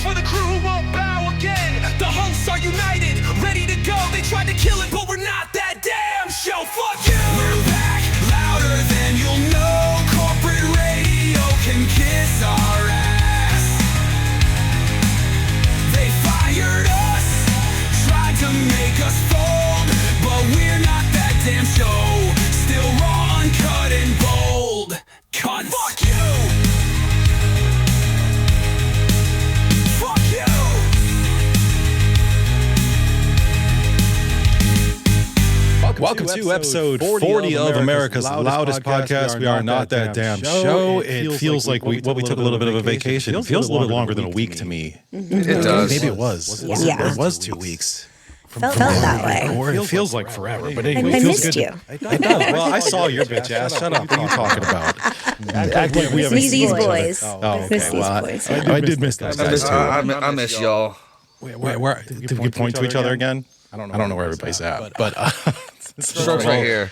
for the crew won't bow again. The hosts are united, ready to go. They tried to kill it, but we're not that damn show. Fuck you! We're back, louder than you'll know. Corporate radio can kiss our ass. They fired us, tried to make us fold, but we're not that damn show. Still raw, uncut, and bold. Cunts. Fuck you! Fuck you! Welcome to episode 40 of America's loudest podcast. We are not that damn show. It feels like we took a little bit of a vacation. It feels a little bit longer than a week to me. It does. Maybe it was. Yeah. It was 2 weeks. Felt that way. It feels like forever, but I anyway, it feels missed good. you. It does. Well, I saw your bitch ass. Shut up. What are you talking about? Act like we haven't seen These each other. boys. Oh, okay. These Well, boys. I did miss those guys too. I miss y'all. Where did we point to each other again? I don't know where everybody's at, but Stroke's right here.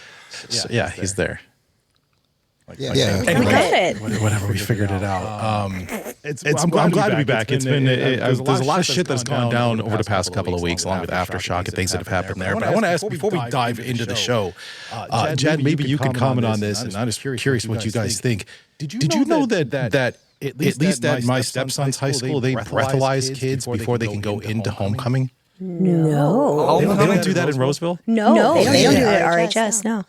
yeah, he's there. We Anyway, got it. whatever, we figured it out. I'm glad to be back. There's a lot of shit that's gone down over the past couple of weeks, along with Aftershock and things that have happened there. But I want to ask, before we dive into the show, Jenn, maybe you can comment on this, and I'm just curious what you guys think. Did you know that at least at my stepson's high school, they breathalyze kids before they can go into homecoming? No. They don't do that in Roseville? No, they don't do it at RHS, no.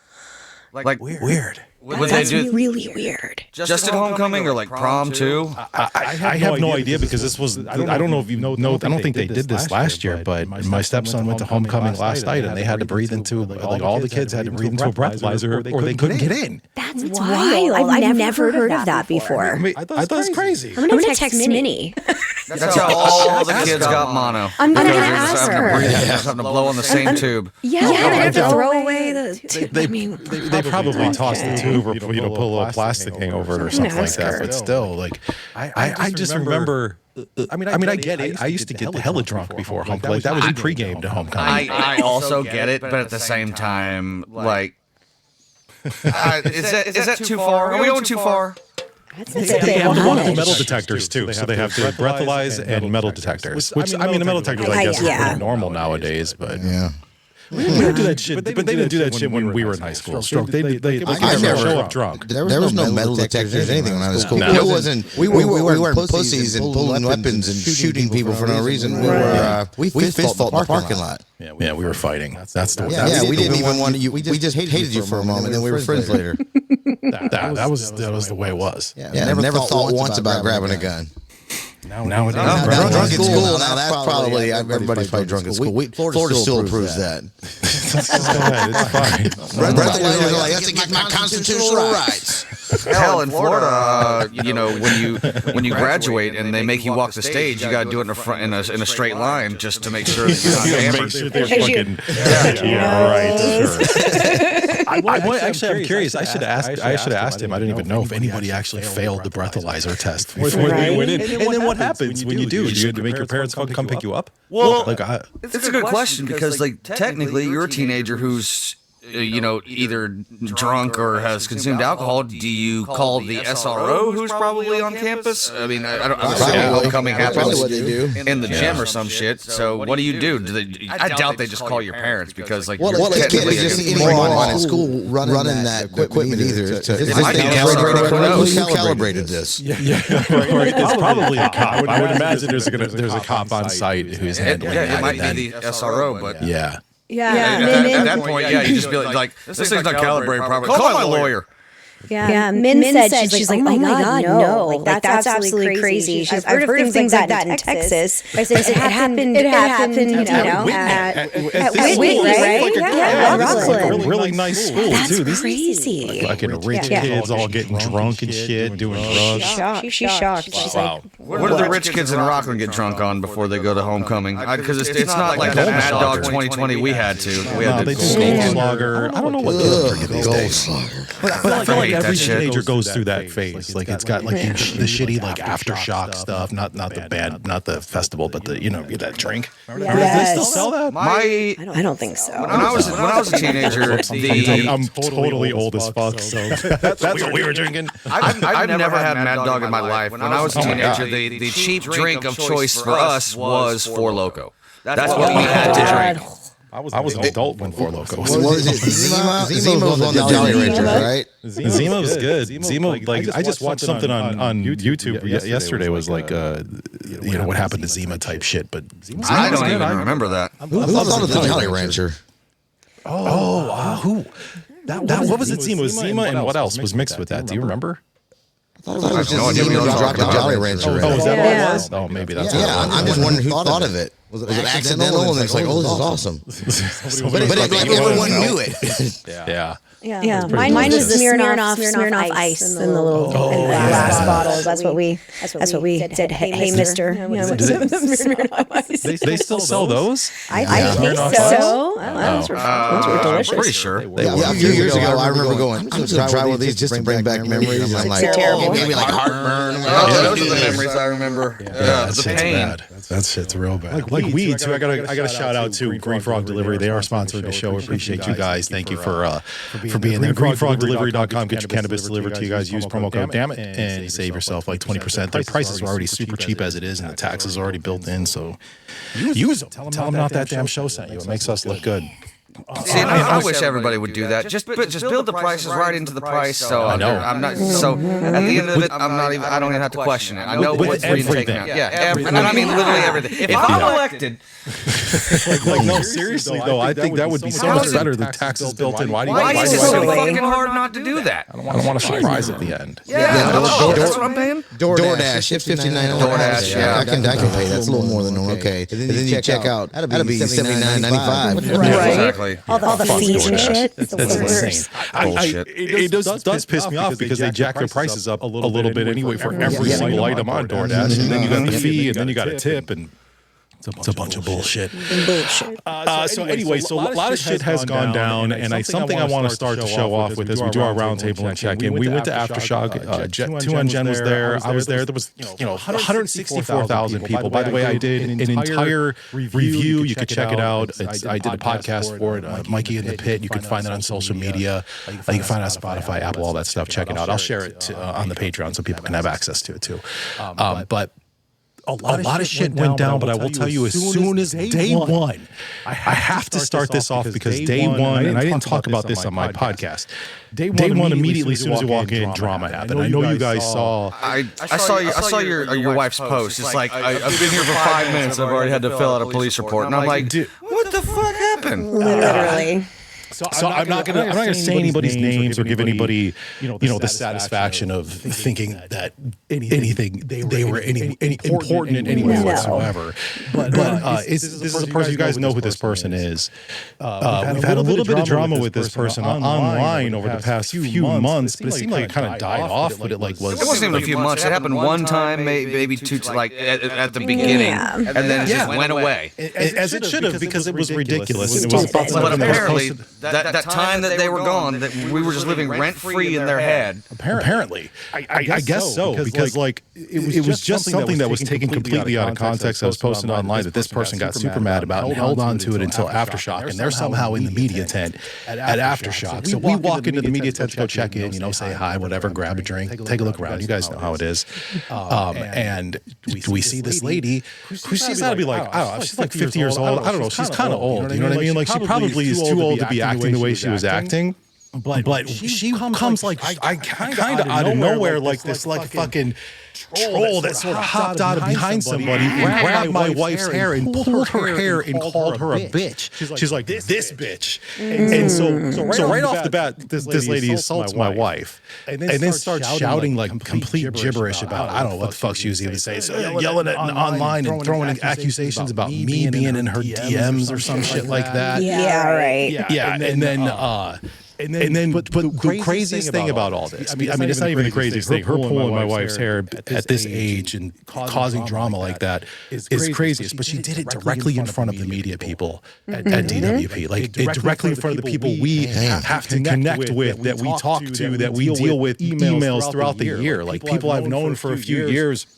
Like Weird. would they do Really weird. just at homecoming or like prom too? I have no idea because this was, I don't know if you know, I don't think they did this last year, but my stepson went to homecoming last night and they had to breathe into, like all the kids had to breathe into a breathalyzer or they couldn't get in. That's wild. I've never heard of that before. I thought it was crazy. I'm going to text Minnie. That's how all the kids got mono. I'm going to Because they're ask just having to her. breathe, they're just having to blow on the same tube. Yeah, they have to throw away the... They probably tossed the tube or put a little plastic thing over it or something like that. But still, like, I just remember. I mean, I get it. I used to get hella drunk before homecoming. Like that was pregame to homecoming. I also get it, but at the same time, like, is that too far? Are we going too far? They have one of the metal detectors too, so they have to breathalyze and metal detectors. Which I mean, the metal detectors I guess is pretty normal nowadays, but yeah. We didn't do that shit, but they didn't do that shit when we were in high school. Stroke. They never show up drunk. There was no metal detectors or anything when I was in school. It wasn't. We weren't pussies and pulling weapons and shooting people for no reason. We fist fought in the parking lot. Yeah, we were fighting. That's the yeah. We didn't even want you. We just hated you for a moment, then we were friends later. That was the way it was. Yeah, never thought once about grabbing a gun. Nowadays, drunk at school. Now that's probably everybody's probably drunk at school. Florida still approves that. It's fine. Breathalyzers are like, that's against my constitutional rights. Hell, in Florida, when you graduate and they make you walk the stage, you got to do it in a straight line just to make sure that you're not hammered. Actually, I'm curious. I should have asked him. I didn't even know if anybody actually failed the breathalyzer test before they went in. And then what happens when you do? Do you have to make your parents come pick you up? Well, it's a good question because, like, technically, you're a teenager who's either drunk or has consumed alcohol. Do you call the SRO who's probably on campus? I mean, I don't know. Homecoming happens in the gym or some shit. So what do you do? I doubt they just call your parents because, like, well, it can't be just anyone in school running that equipment either. Who calibrated this? It's probably a cop. I would imagine there's a cop on site who's handling it. Yeah, it might be the SRO, but yeah. At that point, you just be like, this thing's not calibrated properly. Call my lawyer. Yeah, Min said, she's like, oh my God, no. Like, that's absolutely crazy. I've heard of things like that in Texas. I said, it happened, at Whitney, right? Yeah, Rockland. Really nice school, too. That's crazy. Like fucking rich kids all getting drunk and shit, doing drugs. She's shocked. She's like, what do the rich kids in Rockland get drunk on before they go to homecoming? Because it's not like that Mad Dog 2020 we had to. They do Goldschlager. I don't know what kids are drinking these days. I feel like every teenager goes through that phase. Like it's got like the shitty like aftershock stuff, not the band, not the festival, but the that drink. Yes. Do they still sell that? I don't think so. When I was a teenager, I'm totally old as fuck, so that's what we were drinking. I've never had Mad Dog in my life. When I was a teenager, the cheap drink of choice for us was Four Loko. That's what we had to drink. I was an adult when Four Loko was. What was it? Zima? Zima was on the Jolly Ranchers, right? Zima was good. Zima, like I just watched something on YouTube yesterday. Was like what happened to Zima type shit. But I don't even remember that. Who thought of the Jolly Rancher? Who? What was it? Zima was Zima, and what else was mixed with that? Do you remember? I thought it was just Zima dropped the Jolly Rancher. Oh, is that what it was? Oh, maybe that's. Yeah, I'm just wondering who thought of it. Was it accidental? And it's like, oh, this is awesome. But everyone knew it. Yeah. Yeah, mine was the Smirnoff Ice in the little glass bottles. That's what we did. Hey, Mister. Smirnoff Ice. They still sell those? I think so. Those were delicious. I'm pretty sure. Yeah, a few years ago, I remember going, I'm just going to try one of these just to bring back memories. I'm like, maybe like heartburn. Those are the memories I remember. Yeah, the pain. That shit's real bad. Like weed, too. I got to shout out to Green Frog Delivery. They are sponsoring the show. Appreciate you guys. Thank you for being there. GreenFrogDelivery.com. Get your cannabis delivered to you guys. Use promo code DAMNIT and save yourself like 20%. Their prices are already super cheap as it is, and the taxes are already built in. So use them. Tell them not that damn show sent you. It makes us look good. See, I wish everybody would do that. Just build the prices right into the price. So I know. I'm not. So at the end of it, I'm not even. I don't even have to question it. I know what's being taken out. Yeah, and I mean literally everything. If I'm elected, no, seriously though, I think that would be so much better. The taxes built in. Why is it so fucking hard not to do that? I don't want a surprise at the end. Yeah, that's what I'm paying. DoorDash, $59. DoorDash, yeah. I can pay. That's a little more than normal. Okay, and then you check out. That'd be $79.95. Right. All the fees and shit. That's insane. It does piss me off because they jack their prices up a little bit anyway for every single item on DoorDash, and then you got the fee, and then you got a tip, and it's a bunch of bullshit. So anyway, a lot of shit has gone down, and something I want to start to show off with as we do our roundtable and check in. We went to Aftershock. 2 on Jenn was there. I was there. There was 164,000 people. By the way, I did an entire review. You could check it out. I did a podcast for it. Mikey in the Pit. You can find that on social media. You can find it on Spotify, Apple, all that stuff. Check it out. I'll share it on the Patreon so people can have access to it too. But a lot of shit went down, but I will tell you, as soon as day one, I have to start this off because day one, and I didn't talk about this on my podcast. Day one, immediately as soon as you walk in, drama happened. I know you guys saw. I saw your wife's post. It's like I've been here for 5 minutes. I've already had to fill out a police report, and I'm like, what the fuck happened? Literally. So I'm not gonna say anybody's names or give anybody the satisfaction of thinking that anything they were any important in any way whatsoever. But this is a person you guys know who this person is. We've had a little bit of drama with this person online over the past few months, but it seemed like it kind of died off. But it was. It wasn't even a few months. It happened one time, maybe two, like at the beginning, and then it just went away. As it should have, because it was ridiculous. It was but apparently. That time that they were gone, that we were just living rent free in their head. Apparently, I guess so because it was just something that was taken completely out of context. That was posted online that this person got super mad about and held on to it until Aftershock, and they're somehow in the media tent at Aftershock. So we walk into the media tent to go check in, say hi, whatever, grab a drink, take a look around. You guys know how it is. And we see this lady who she's got to be like, I don't know, she's like 50 years old. I don't know, she's kind of old. You know what I mean? Like she probably is too old to be acting the way she was acting. But she comes like I kind of out of nowhere, like this fucking troll that sort of hopped out of behind somebody, grabbed my wife's hair and pulled her hair and called her a bitch. She's like, this bitch. And so right off the bat, this lady assaults my wife and then starts shouting like complete gibberish about, I don't know what the fuck she was even saying. So yelling at online and throwing accusations about me being in her DMs or some shit like that. Yeah, right. Yeah, and then And then, but the craziest thing about all this, I mean, it's not even the craziest thing. Her pulling my wife's hair at this age and causing drama like that is craziest. But she did it directly in front of the media people at DWP, like directly in front of the people we have to connect with, that we talk to, that we deal with emails throughout the year, like people I've known for a few years.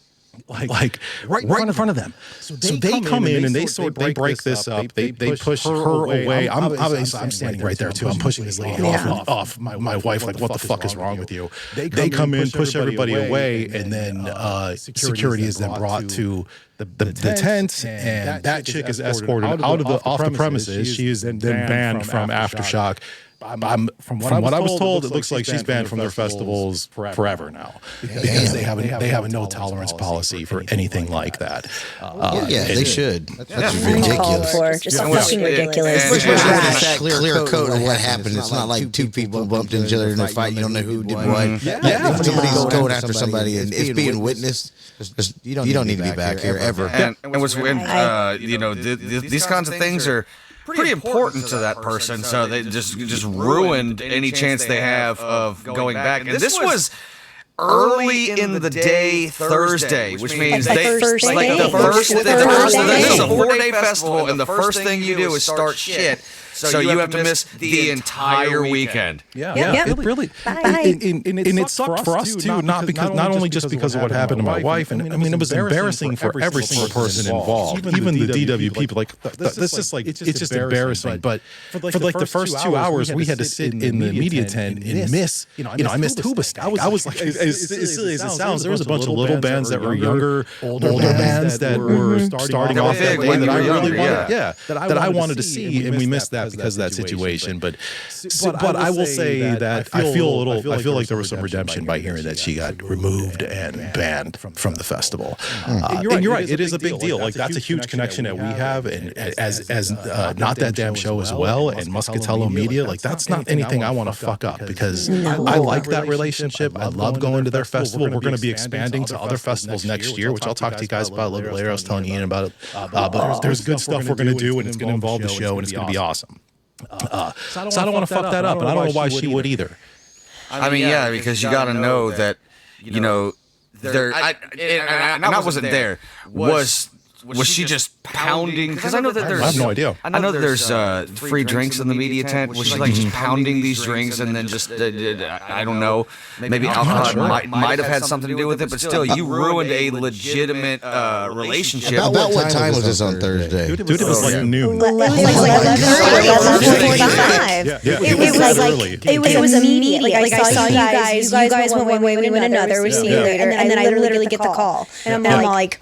Like right in front of them. So they come in and they break this up. They push her away. I'm standing right there too. I'm pushing this lady off my wife. Like, what the fuck is wrong with you? They come in, push everybody away, and then security is then brought to the tent, and that chick is escorted off the premises. She is then banned from Aftershock. From what I was told, it looks like she's banned from their festivals forever now, because they have a no tolerance policy for anything like that. They should. That's ridiculous. Just fucking ridiculous. Clear code of what happened. It's not like two people bumped into each other in a fight. You don't know who did what. If somebody's going after somebody and it's being witnessed, you don't need to be back here ever. And what's weird, these kinds of things are pretty important to that person, so they just ruined any chance they have of going back. And this was early in the day Thursday, which means this is a 4-day festival, and the first thing you do is start shit. So you have to miss the entire weekend. It really. And it sucked for us too, not only just because of what happened to my wife. And I mean, it was embarrassing for every single person involved, even the DW people. Like, this is like, it's just embarrassing. But for like the first 2 hours, we had to sit in the media tent and miss. I missed Hoobastack. I was like, as silly as it sounds, there was a bunch of little bands that were younger, older bands that were starting off that way that I really wanted, that I wanted to see, and we missed that because of that situation. But I will say that I feel like there was some redemption by hearing that she got removed and banned from the festival. And you're right, it is a big deal. Like, that's a huge connection that we have, and as Not That Damn Show as well, and Muscatello Media, like, that's not anything I want to fuck up, because I like that relationship. I love going to their festival. We're going to be expanding to other festivals next year, which I'll talk to you guys about a little bit later. I was telling Ian about it. But there's good stuff we're going to do, and it's going to involve the show, and it's going to be awesome. So I don't want to fuck that up, and I don't know why she would either. I mean, because you got to know that, there. I wasn't there. Was she just pounding? Because I know that there's. I have no idea. I know that there's free drinks in the media tent. Was she like just pounding these drinks and then just? I don't know. Maybe alcohol might have had something to do with it, but still, you ruined a legitimate relationship. About what time was this on Thursday? Dude, it was like noon. 11:45. It was immediate. Like, I saw you guys. You guys went one way, we went another. We see you later, and then I literally get the call, and I'm like,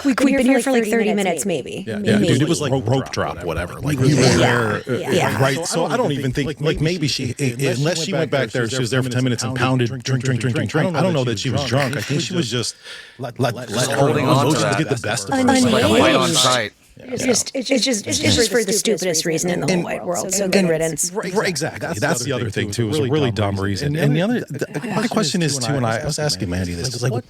We've been here for like 30 minutes, maybe. Dude, it was like rope drop, whatever. Like, we were there, right? So I don't even think, like, maybe she, unless she went back there, she was there for 10 minutes and pounded, drink. I don't know that she was drunk. I think she was just holding on to get the best of her. Like a fight on site. It's just for the stupidest reason in the whole wide world. So good riddance. Right, exactly. That's the other thing too. It was a really dumb reason. And the other question is too, and I was asking Mandy this, is like,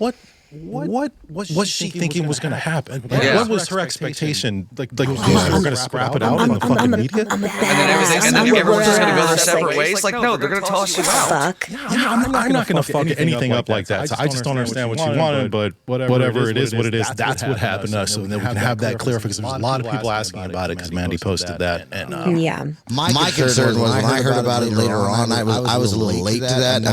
what was she thinking was going to happen? What was her expectation? Like we were going to scrap it out in the fucking media? And then everyone's just going to go their separate ways? Like, no, they're going to toss you out. I'm not going to fuck anything up like that. So I just don't understand what you wanted, but whatever it is, what it is, that's what happened to us. So then we can have that clear, because there's a lot of people asking about it, because Mandy posted that. And my concern was when I heard about it later on, I was a little late to that.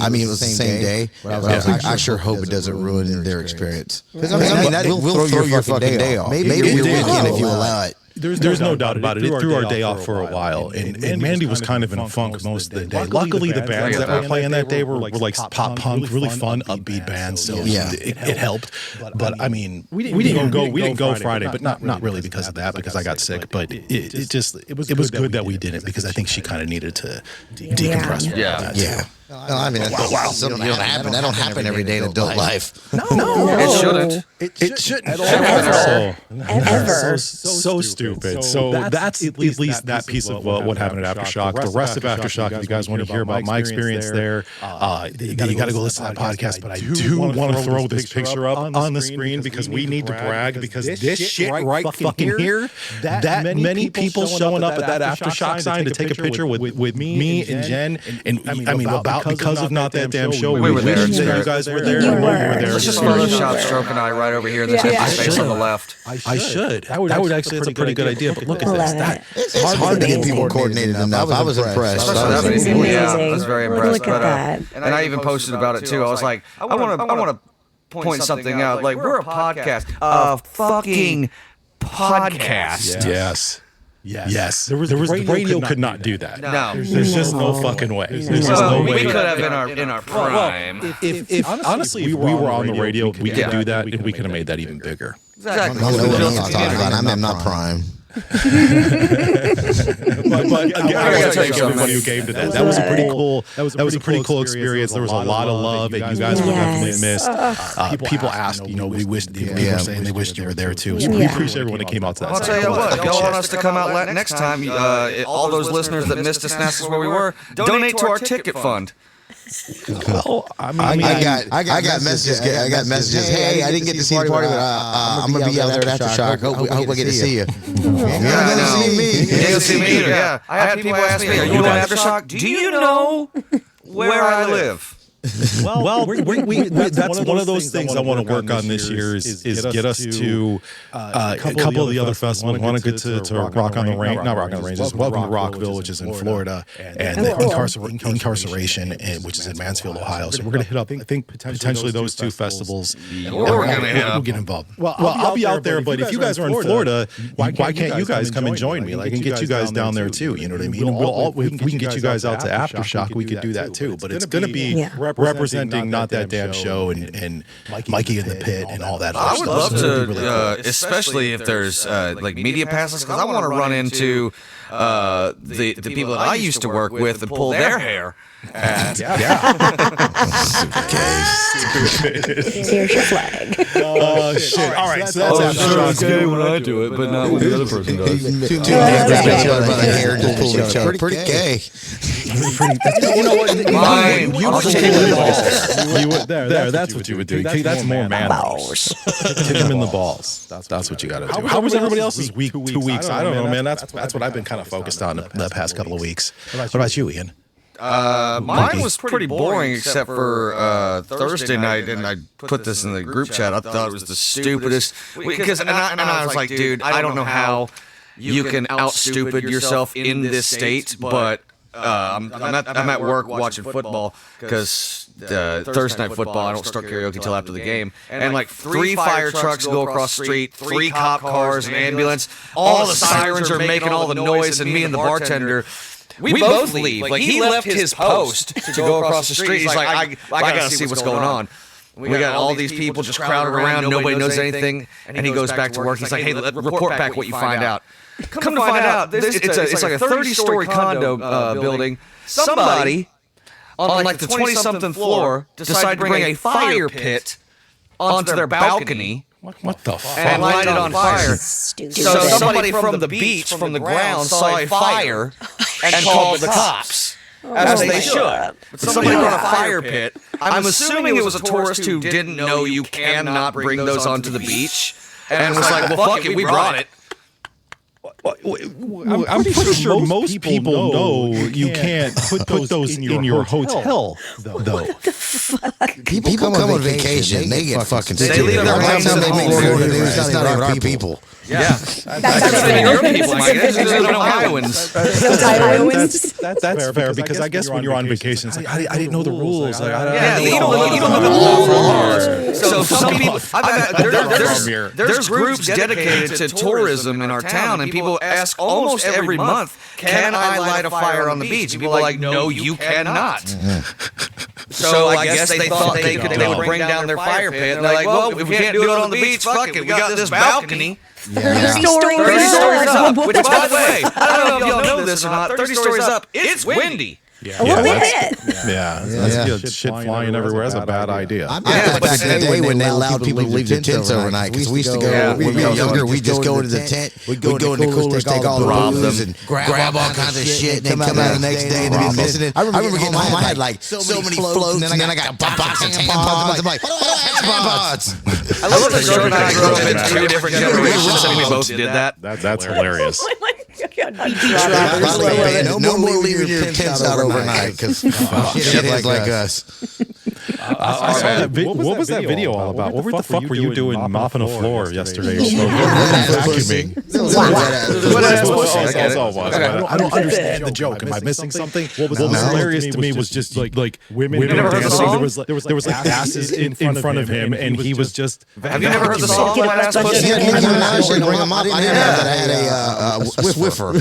I mean, it was the same day. But I was like, I sure hope it doesn't ruin their experience. Because I mean, that will throw your fucking day off. Maybe your weekend if you allow it. There's no doubt about it. It threw our day off for a while, and Mandy was kind of in a funk most of the day. Luckily, the bands that were playing that day were like pop punk, really fun, upbeat bands. So it helped. But I mean, we didn't go Friday, but not really because of that, because I got sick. But it was good that we didn't, because I think she kind of needed to decompress. Yeah. No, I mean, something don't happen. That don't happen every day in adult life. No. It shouldn't. It shouldn't Ever. So stupid. So that's at least that piece of what happened at Aftershock. The rest of Aftershock, if you guys want to hear about my experience there, you got to go listen to that podcast. But I do want to throw this picture up on the screen because we need to brag, because this shit right fucking here, that many people showing up at that Aftershock sign to take a picture with me and Jenn, and I mean because of Not That Damn Show, we were there. You guys were there. You were. Let's just Photoshop Stroke and I right over here in this empty space on the left. I should. That would actually, it's a pretty good idea. But look at this. It's hard to get people coordinated enough. I was impressed. Yeah, I was very impressed. Look at that. And I even posted about it too. I was like, I want to point something out. Like, we're a podcast, a fucking podcast. Yes. There was radio could not do that. No. There's just no fucking way. There's just no way. We could have in our prime. If honestly, if we were on the radio, we could do that, and we could have made that even bigger. Exactly. I'm not prime. But again, I want to thank everybody who came to that. That was a pretty cool. That was a pretty cool experience. There was a lot of love, and you guys were definitely missed. People asked, we wished people were saying they wished you were there too. So we appreciate everyone that came out to that. I'll tell you what, if y'all want us to come out next time, all those listeners that missed us and asked us where we were, donate to our ticket fund. Well, I got messages. I got messages. Hey, I didn't get to see the party, but I'm gonna be out there at Aftershock. I hope I get to see you. You're not gonna see me. You didn't see me either. Yeah, I had people ask me, "Are you on Aftershock? Do you know where I live?" Well, that's one of those things I want to work on this year is get us to a couple of the other festivals. I want to get to Rock on the Range, not Rock on the Range, it's Welcome to Rockville, which is in Florida, and Incarceration, which is in Mansfield, Ohio. So we're going to hit up, I think, potentially those two festivals. We'll get involved. Well, I'll be out there, but if you guys are in Florida, why can't you guys come and join me? Like, and get you guys down there too. You know what I mean? We can get you guys out to Aftershock. We could do that too. But it's going to be representing Not That Damn Show and Mikey in the Pit and all that. I would love to, especially if there's like media passes, because I want to run into the people that I used to work with and pull their hair. Here's your flag. Oh shit! All right, so that's Aftershock. Okay when I do it, but not when the other person does. Two hair just pull each other. Pretty gay. You know what? Mine. You would kick him in the balls. You would there. That's what you would do. That's more manly. Kick him in the balls. That's what you got to do. How was everybody else's week? 2 weeks? I don't know, man. That's what I've been kind of focused on the past couple of weeks. What about you, Ian? Mine was pretty boring except for Thursday night, and I put this in the group chat. I thought it was the stupidest because, and I was like, dude, I don't know how you can out stupid yourself in this state, but I'm at work watching football because Thursday night football, I don't start karaoke till after the game, and like 3 fire trucks go across the street, 3 cop cars, an ambulance, all the sirens are making all the noise, and me and the bartender. We both leave. Like, he left his post to go across the street. He's like, I gotta see what's going on. We got all these people just crowded around. Nobody knows anything. And he goes back to work. He's like, hey, report back what you find out. Come to find out, it's like a 30-story condo building. Somebody on like the 20-something floor decided to bring a fire pit onto their balcony. What the fuck? And light it on fire. Stupid. So somebody from the beach, from the ground, saw a fire and called the cops. As they should. But somebody brought a fire pit. I'm assuming it was a tourist who didn't know you cannot bring those onto the beach. And was like, well, fuck it, we brought it. I'm pretty sure most people know you can't put those in your hotel, though. What the fuck? People come on vacation. They get fucking They leave their homes homes they make Florida news. It's not even our people. Yeah. That's your people. I guess they're Ohioans. That's fair because I guess when you're on vacation, it's like I didn't know the rules. Like, you don't look at the law. So some people, there's groups dedicated to tourism in our town, and people ask almost every month, can I light a fire on the beach? And people are like, no, you cannot. So I guess they thought they would bring down their fire pit, and they're like, well, if we can't do it on the beach, fuck it, we got this balcony. 30 stories 30 stories up. Which, by the way, I don't know if y'all know this or not, 30 stories up, it's windy. Yeah, A little bit. That's shit flying everywhere. That's a bad idea. I'm back in the day when they allowed people to leave their tents overnight, because we used to go, when we were younger, we'd just go into the tent, we'd go in the coolers, take all the booze, and grab all kinds of shit, and then come out the next day and be missing it. I remember getting home, I had like so many floats, and then I got a box of tampons. I'm like, what do I have tampons? I love that Sean and I grew up in 2 different generations, and we both did that. That's hilarious. No more leaving your tents out overnight, because shitheads like us. I saw that what was that video all about? What the fuck were you doing mopping a floor yesterday? Vacuuming. I don't understand the joke. Am I missing something? What was hilarious to me was just like women dancing. There was like asses in front of him, and he was just. Have you never heard the song Wet Ass Pussy? I didn't have that. I had a Swiffer.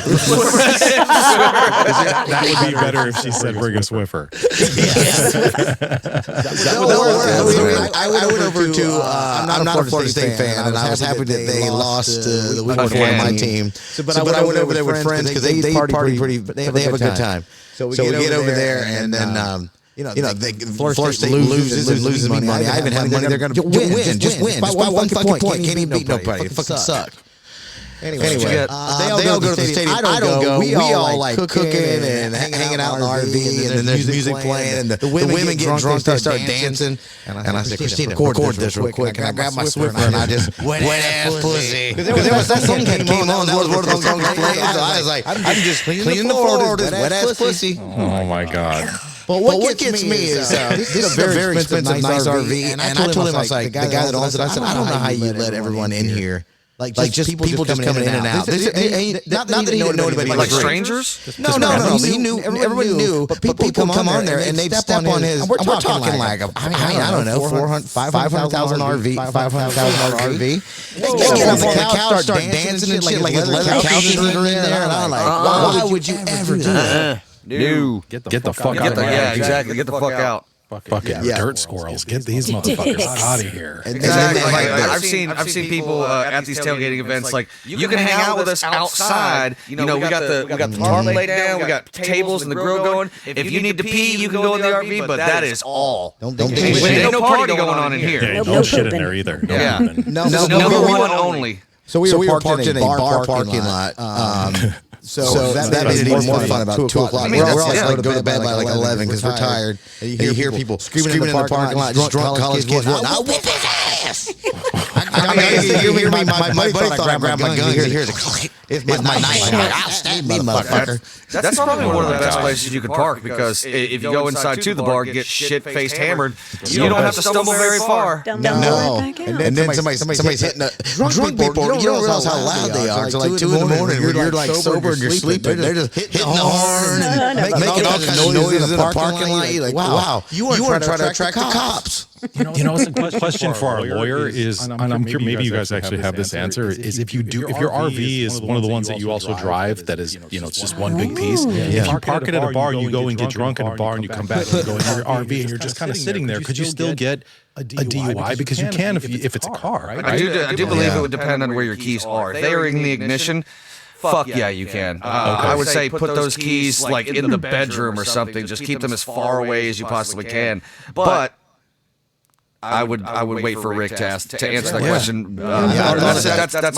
That would be better if she said bring a Swiffer. I went over to. I'm not a Florida State fan, and I was happy that they lost the week before my team. But I went over there with friends because they party pretty. They have a good time. So we get over there, and then. Florida State loses money. I even have money. They're going to win. Just win. Just by one fucking point. Can't even beat nobody. It fucking sucks. Anyway, they all go to the stadium. I don't go. We all like cooking and hanging out in the RV, and then there's music playing, and the women get drunk. They start dancing, and I said, Christina, record this real quick. And I grab my Swiffer and I just wet ass pussy. Because there was that song that came on. One of those songs playing. I was like, I'm just cleaning the floor. Wet ass pussy. Oh my god. But what gets me is this is a very expensive, nice RV, and I told him, I was like, the guy that owns it, I said, I don't know how you let everyone in here. Like just people just coming in and out. Not that he didn't know anybody. Like strangers? No. He knew. Everybody knew. But people come on there and they step on his. We're talking like I don't know, 500,000 RV, 500,000 RV. They get on the couch, start dancing and shit like his leather couches are in there, and I'm like, why would you ever do that? No. Get the fuck out. Yeah, exactly. Get the fuck out. Fucking dirt squirrels. Get these motherfuckers out of here. Exactly. I've seen people at these tailgating events like, you can hang out with us outside. You know, we got the tarp laid down, we got tables and the grill going. If you need to pee, you can go in the RV, but that is all. Don't Ain't no party going on in here. Yeah, no shit in there either. Yeah. No, Number one only. So we were parked in a bar parking lot. So that made it even more fun about 2 o'clock. We're all like go to bed by like 11 because we're tired. And you hear people screaming in the parking lot, drunk college kids. I'll whip his ass. You hear me? My buddy thought I grabbed my gun. Here's a click. It's my knife. I'll stab me, motherfucker. That's probably one of the best places you could park, because if you go inside to the bar, get shit-faced hammered, you don't have to stumble very far. No. And then somebody's hitting a drunk people. You don't realize how loud they are. It's like 2 in the morning. You're like sober and you're sleeping. They're just hitting the horn and making all kinds of noises in the parking lot. You're like, wow, you weren't trying to attract the cops. You know, it's a question for our lawyer is, and I'm sure maybe you guys actually have this answer, is if your RV is one of the ones that you also drive, that is, you know, it's just one big piece. If you park it at a bar, you go and get drunk at a bar, and you come back and you go in your RV, and you're just kind of sitting there, could you still get a DUI? Because you can if it's a car, right? I do believe it would depend on where your keys are. If they are in the ignition, fuck yeah, you can. I would say put those keys like in the bedroom or something. Just keep them as far away as you possibly can. But I would wait for Rick to answer that question. That's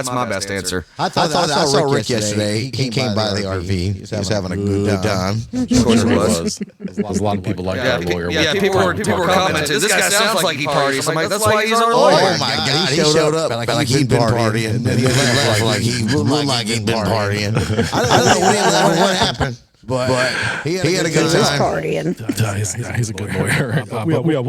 my best answer. I saw Rick yesterday. He came by the RV. He was having a good time. Of course it was. There's a lot of people like our lawyer. Yeah, people were commenting, this guy sounds like he parties. I'm like, that's why he's our lawyer. Oh my God, he showed up like he'd been partying. And then he left like he'd been partying. I don't know what happened. But he had a good time. Partying. He's a good lawyer.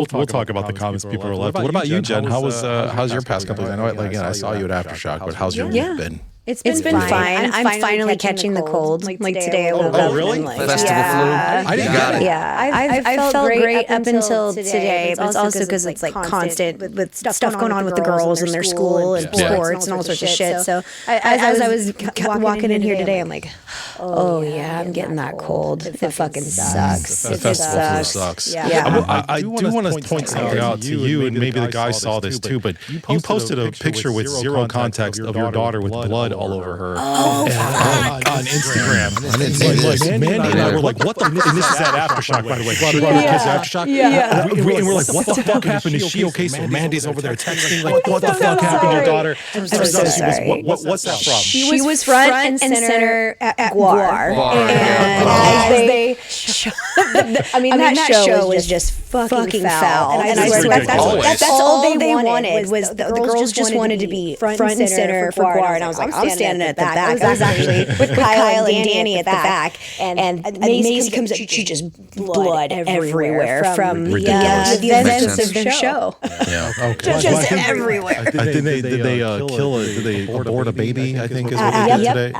We'll talk about the comments people are left. What about you, Jen? How's your past couple of days? I know, again, I saw you at Aftershock, but how's your week been? It's been fine. I'm finally catching the cold. Like today I woke up. Oh, really? Festival flu? I didn't get it. Yeah. I felt great up until today, but it's also because it's like constant with stuff going on with the girls and their school and sports and all sorts of shit. So as I was walking in here today, I'm like, oh yeah, I'm getting that cold. It fucking sucks. The festival sucks. Yeah. I do want to point something out to you, and maybe the guys saw this too, but you posted a picture with zero context of your daughter with blood all over her on Instagram. I didn't see this. Mandy and I were like, what the? And this is at Aftershock, by the way. Aftershock. Yeah. And we're like, what the fuck happened? Is she okay? So Mandy's over there texting, like, what the fuck happened to your daughter? I'm so sorry. What's that from? She was front and center at Guar. And as they I mean, that show was just fucking foul. And I swear that's all they wanted was the girls just wanted to be front and center for Guar. And I was like, I'm standing at the back. I was actually with Kyle and Danny at the back. And Maisie comes up, she just blood everywhere from the events of the show. Yeah, okay. Just everywhere. I think they did they abort a baby, I think is what they did today.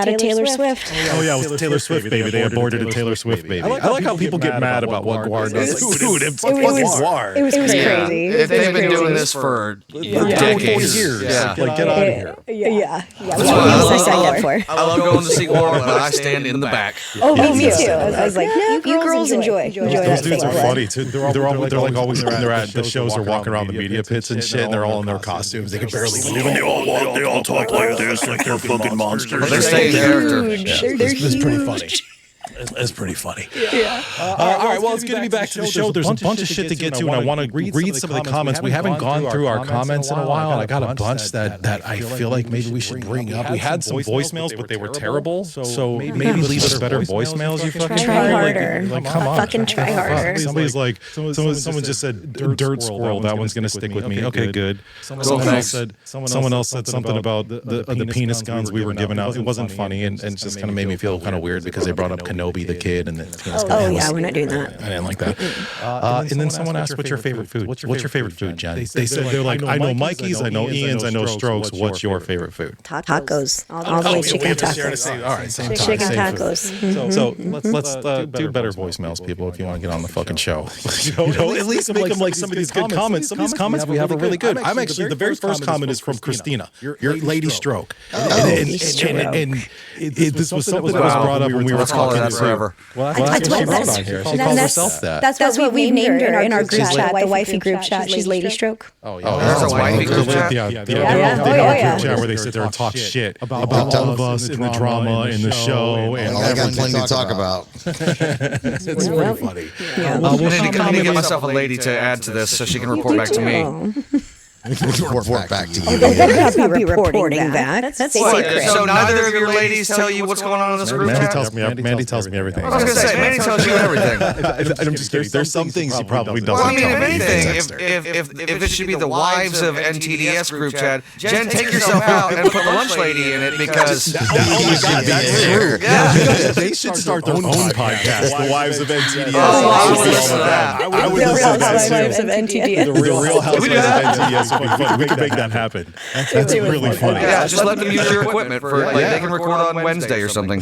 At a Taylor Swift. Oh yeah, it was Taylor Swift baby. They aborted a Taylor Swift baby. I like how people get mad about what Guar does. Dude, it's Guar. It was crazy. They've been doing this for decades. Years. Yeah. Like, get out of here. Yeah. I signed up for. I love going to see Guar, but I stand in the back. Oh, me too. I was like, no, you girls enjoy. Those dudes are funny too. They're like always when they're at the shows, they're walking around the media pits and shit, and they're all in their costumes. They can barely move, and they all talk like this, like they're fucking monsters. They're staying character. It's pretty funny. It's pretty funny. Yeah. All right. Well, it's good to be back to the show. There's a bunch of shit to get to, and I want to read some of the comments. We haven't gone through our comments in a while, and I got a bunch that I feel like maybe we should bring up. We had some voicemails, but they were terrible. So maybe leave us better voicemails. You fucking try harder. Like, come on. Fucking try harder. Somebody's like, someone just said dirt squirrel. That one's gonna stick with me. Okay, good. Someone else said something about the penis guns we were giving out. It wasn't funny, and just kind of made me feel kind of weird because they brought up Kenobi the kid and the penis gun. Oh yeah, we're not doing that. I didn't like that. And then someone asked, "What's your favorite food?" What's your favorite food, Jen? They said they're like, "I know Mikey's, I know Ian's, I know Strokes. What's your favorite food?" Tacos. All the way chicken tacos. All right, same time. Chicken same tacos. Food. So let's do better voicemails, people, if you want to get on the fucking show. At least make them like some of these good comments. Some of these comments we have are really good. I'm actually the very first comment is from Christina, your lady Stroke. And this was something that was brought up when we were talking forever. Well, that's what she wrote on here. She calls herself that. That's what we named her in our group chat, the wifey group chat. She's Lady Stroke. Oh, there's a wifey group chat? Yeah. They have a group chat where they sit there and talk shit about all of us and the drama in the show. And I got plenty to talk about. It's pretty funny. I need to get myself a lady to add to this so she can report back to me. Report back to you. They don't be reporting that. That's secret. So neither of your ladies tell you what's going on in this group chat? Mandy tells me everything. I was going to say, Mandy tells you everything. I'm just kidding. There's some things he probably doesn't Well, I mean, tell if me. anything, if it should be the wives of NTDS group chat, Jen, take yourself out and put the lunch lady in it because... They should start their own podcast, The Wives of NTDS. I would listen to that. I would listen to that too. Wives of NTDS. The Real Housewives of NTDS would be fun. We could make that happen. That's really funny. Yeah, just let them use your equipment for like they can record on Wednesday or something.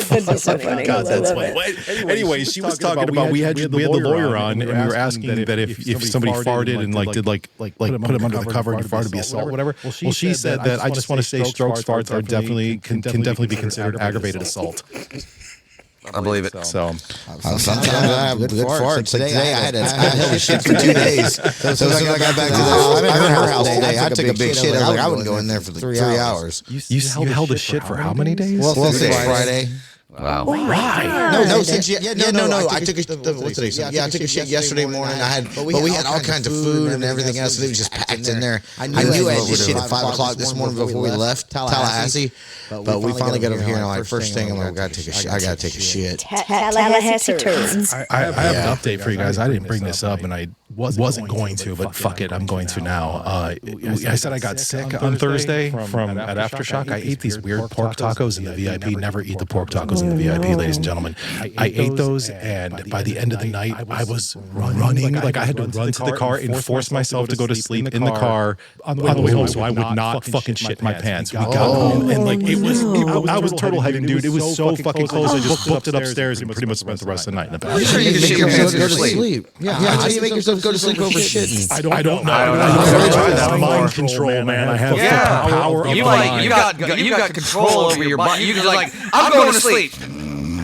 That'd be so funny. God, that's funny. Anyway, she was talking about we had the lawyer on, and we were asking that if somebody farted and put him under the cover and you farted to be assault, whatever. Well, she said that I just want to say Strokes farts are definitely can definitely be considered aggravated assault. I believe it. So sometimes I have good farts. Like today, I held a shit for 2 days. So as soon as I got back to her house today, I took a big shit. I was like, I wouldn't go in there for 3 hours. You held a shit for how many days? Well, since Friday. Wow. Why? No, since no. I took a what's today? Yeah, I took a shit yesterday morning. But we had all kinds of food and everything else. It was just packed in there. I knew I had to shit at 5 o'clock this morning before we left Tallahassee. But we finally got over here, and I'm like, first thing, I'm like, I gotta take a shit. Tallahassee turds. I have an update for you guys. I didn't bring this up, and I wasn't going to, but fuck it, I'm going to now. I said I got sick on Thursday at Aftershock. I ate these weird pork tacos in the VIP. Never eat the pork tacos in the VIP, ladies and gentlemen. I ate those, and by the end of the night, I was running. Like I had to run to the car and force myself to go to sleep in the car on the way home, so I would not fucking shit my pants. We got home, and like I was turtle headed, dude. It was so fucking close. I just booked it upstairs and pretty much spent the rest of the night in the bathroom. You sure you can shit your pants and go to sleep? Yeah. How do you make yourself go to sleep over shitting? I don't know. I mind control, man. I have the power of you got control over your body. You just like, I'm going to sleep.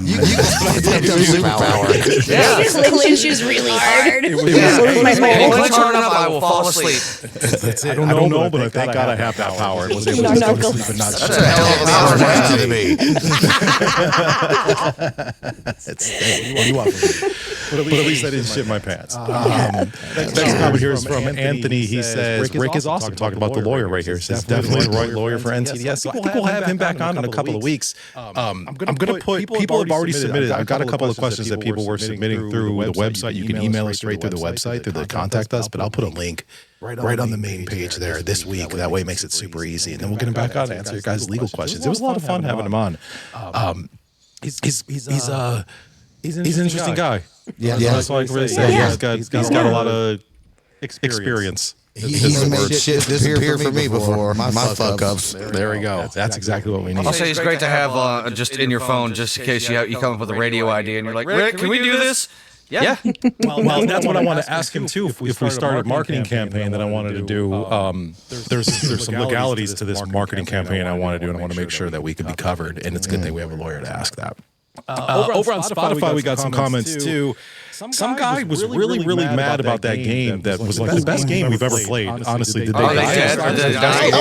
You Superpower. Yeah. He just clinches really hard. Clench hard enough, I will fall asleep. That's it. I don't know, but thank God I have that power. I was able to go to sleep and not That's a hell of a power to me. What do you want from me? But at least I didn't shit my pants. Next comment here is from Anthony. He says, Rick is awesome. Talking about the lawyer right here. He says, definitely the right lawyer for NTDS. So I think we'll have him back on in a couple of weeks. I'm going to put, people have already submitted. I've got a couple of questions that people were submitting through the website. You can email us straight through the website, through the contact us, but I'll put a link right on the main page there this week. That way it makes it super easy. And then we'll get him back on to answer your guys' legal questions. It was a lot of fun having him on. He's an interesting guy. Yeah, that's all I can really say. He's got a lot of experience. He's made shit disappear for me before. My fuck ups. There we go. That's exactly what we need. I'll say it's great to have just in your phone, just in case you come up with a radio idea and you're like, Rick, can we do this? Yeah. Well, that's what I want to ask him too. If we started a marketing campaign that I wanted to do, there's some legalities to this marketing campaign I want to do, and I want to make sure that we could be covered. And it's a good thing we have a lawyer to ask that. Over on Spotify, we got some comments too. Some guy was really mad about that game that was like the best game we've ever played. Honestly, the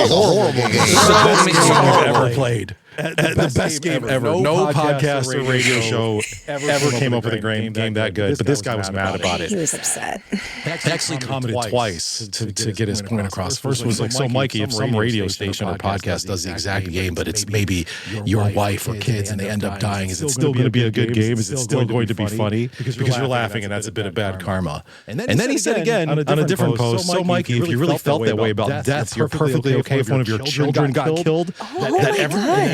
horrible game. The best game we've ever played. The best game ever. No podcast or radio show ever came up with a game that good. But this guy was mad about it. He was upset. He actually commented twice to get his point across. First was like, so Mikey, if some radio station or podcast does the exact game, but it's maybe your wife or kids and they end up dying, is it still going to be a good game? Is it still going to be funny? Because you're laughing and that's a bit of bad karma. And then he said again on a different post, so Mikey, if you really felt that way about death, you're perfectly okay if one of your children got killed.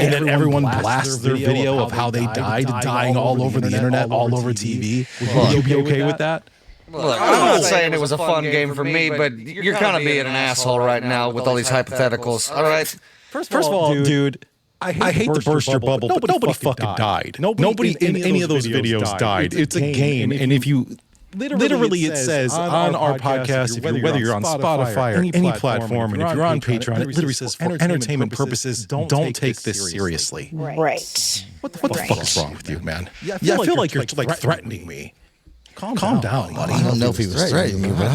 And then everyone blasts their video of how they died, dying all over the internet, all over TV. Would you be okay with that? Look, I'm not saying it was a fun game for me, but you're kind of being an asshole right now with all these hypotheticals. All right. First of all, dude, I hate to burst your bubble, but nobody fucking died. Nobody in any of those videos died. It's a game, and if you literally it says on our podcast, whether you're on Spotify or any platform, and if you're on Patreon, it literally says for entertainment purposes, don't take this seriously. Right. What the fuck is wrong with you, man? Yeah, I feel like you're like threatening me. Calm down, buddy. I don't know if he was threatening me, but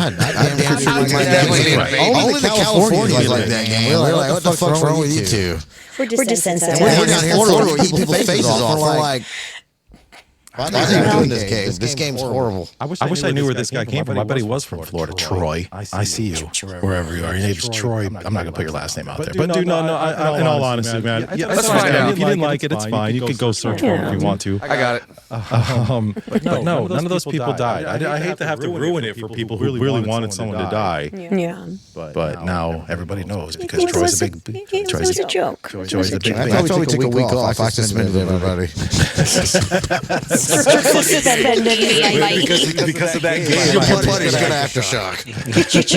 only Only the Californians like that game. We're like, what the fuck's wrong with you two? We're desensitized. We're down here in Florida, we keep people's faces off. We're like, why are you doing this game? This game's horrible. I wish I knew where this guy came from. I bet he was from Florida. Troy. I see you. Wherever you are. Your name's Troy. I'm not going to put your last name out there. But dude, no, in all honesty, man. Let's find out. If you didn't like it, it's fine. You could go search for it if you want to. I got it. But no, none of those people died. I hate to have to ruin it for people who really wanted someone to die. Yeah. But now everybody knows because Troy's a big... It was a joke. Troy's a big... That's why we took a week off. I suspended everybody. Suspended me, because of that game. Your buddy's got aftershock. Get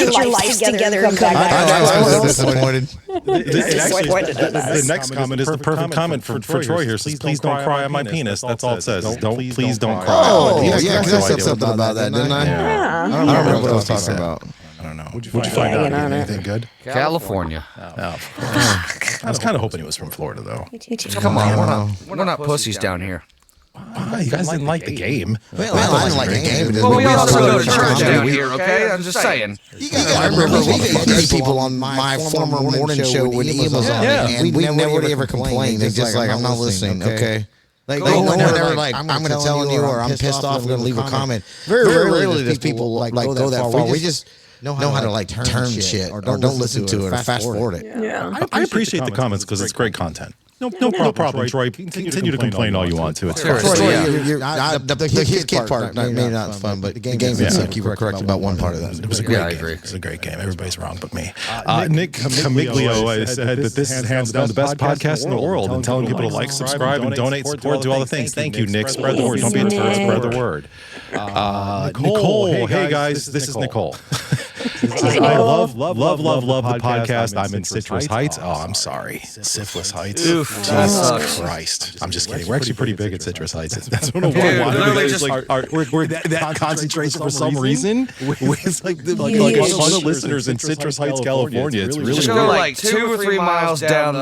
your life together and come back. I was disappointed. The next comment is the perfect comment for Troy here. Says, please don't cry on my penis. That's all it says. Please don't cry. Oh, yeah, because I said something about that, didn't I? Yeah. I don't remember what I was talking about. I don't know. What'd you find out? Anything good? California. I was kind of hoping he was from Florida, though. Come on, we're not pussies down here. You guys didn't like the game. Well, I didn't like the game. Well, we also go to church down here, okay? I'm just saying. I remember we had people on my former morning show when Ian was on, and we never ever complained. They just like, I'm not listening, okay? Like, no one ever like, I'm going to tell you, or I'm pissed off, I'm going to leave a comment. Very rarely does people like go that far. We just know how to like turn shit, or don't listen to it, or fast forward it. Yeah. I appreciate the comments because it's great content. No problem, Troy. Continue to complain all you want to. It's fine. The kid part maybe not fun, but the game itself, you were correct about one part of that. It was a great game. I agree. It was a great game. Everybody's wrong but me. Nick Camiglio said that this is hands down the best podcast in the world, and telling people to like, subscribe, and donate support, do all the things. Thank you, Nick. Spread the word. Don't be a turd. Spread the word. Nicole. Hey guys, this is Nicole. I love the podcast. I'm in Citrus Heights. Oh, I'm sorry. Syphilis Heights. Oof, Jesus Christ. I'm just kidding. We're actually pretty big at Citrus Heights. That's what we're that concentration for some reason. It's like a ton of listeners in Citrus Heights, California. It's really just go like 2 or 3 miles down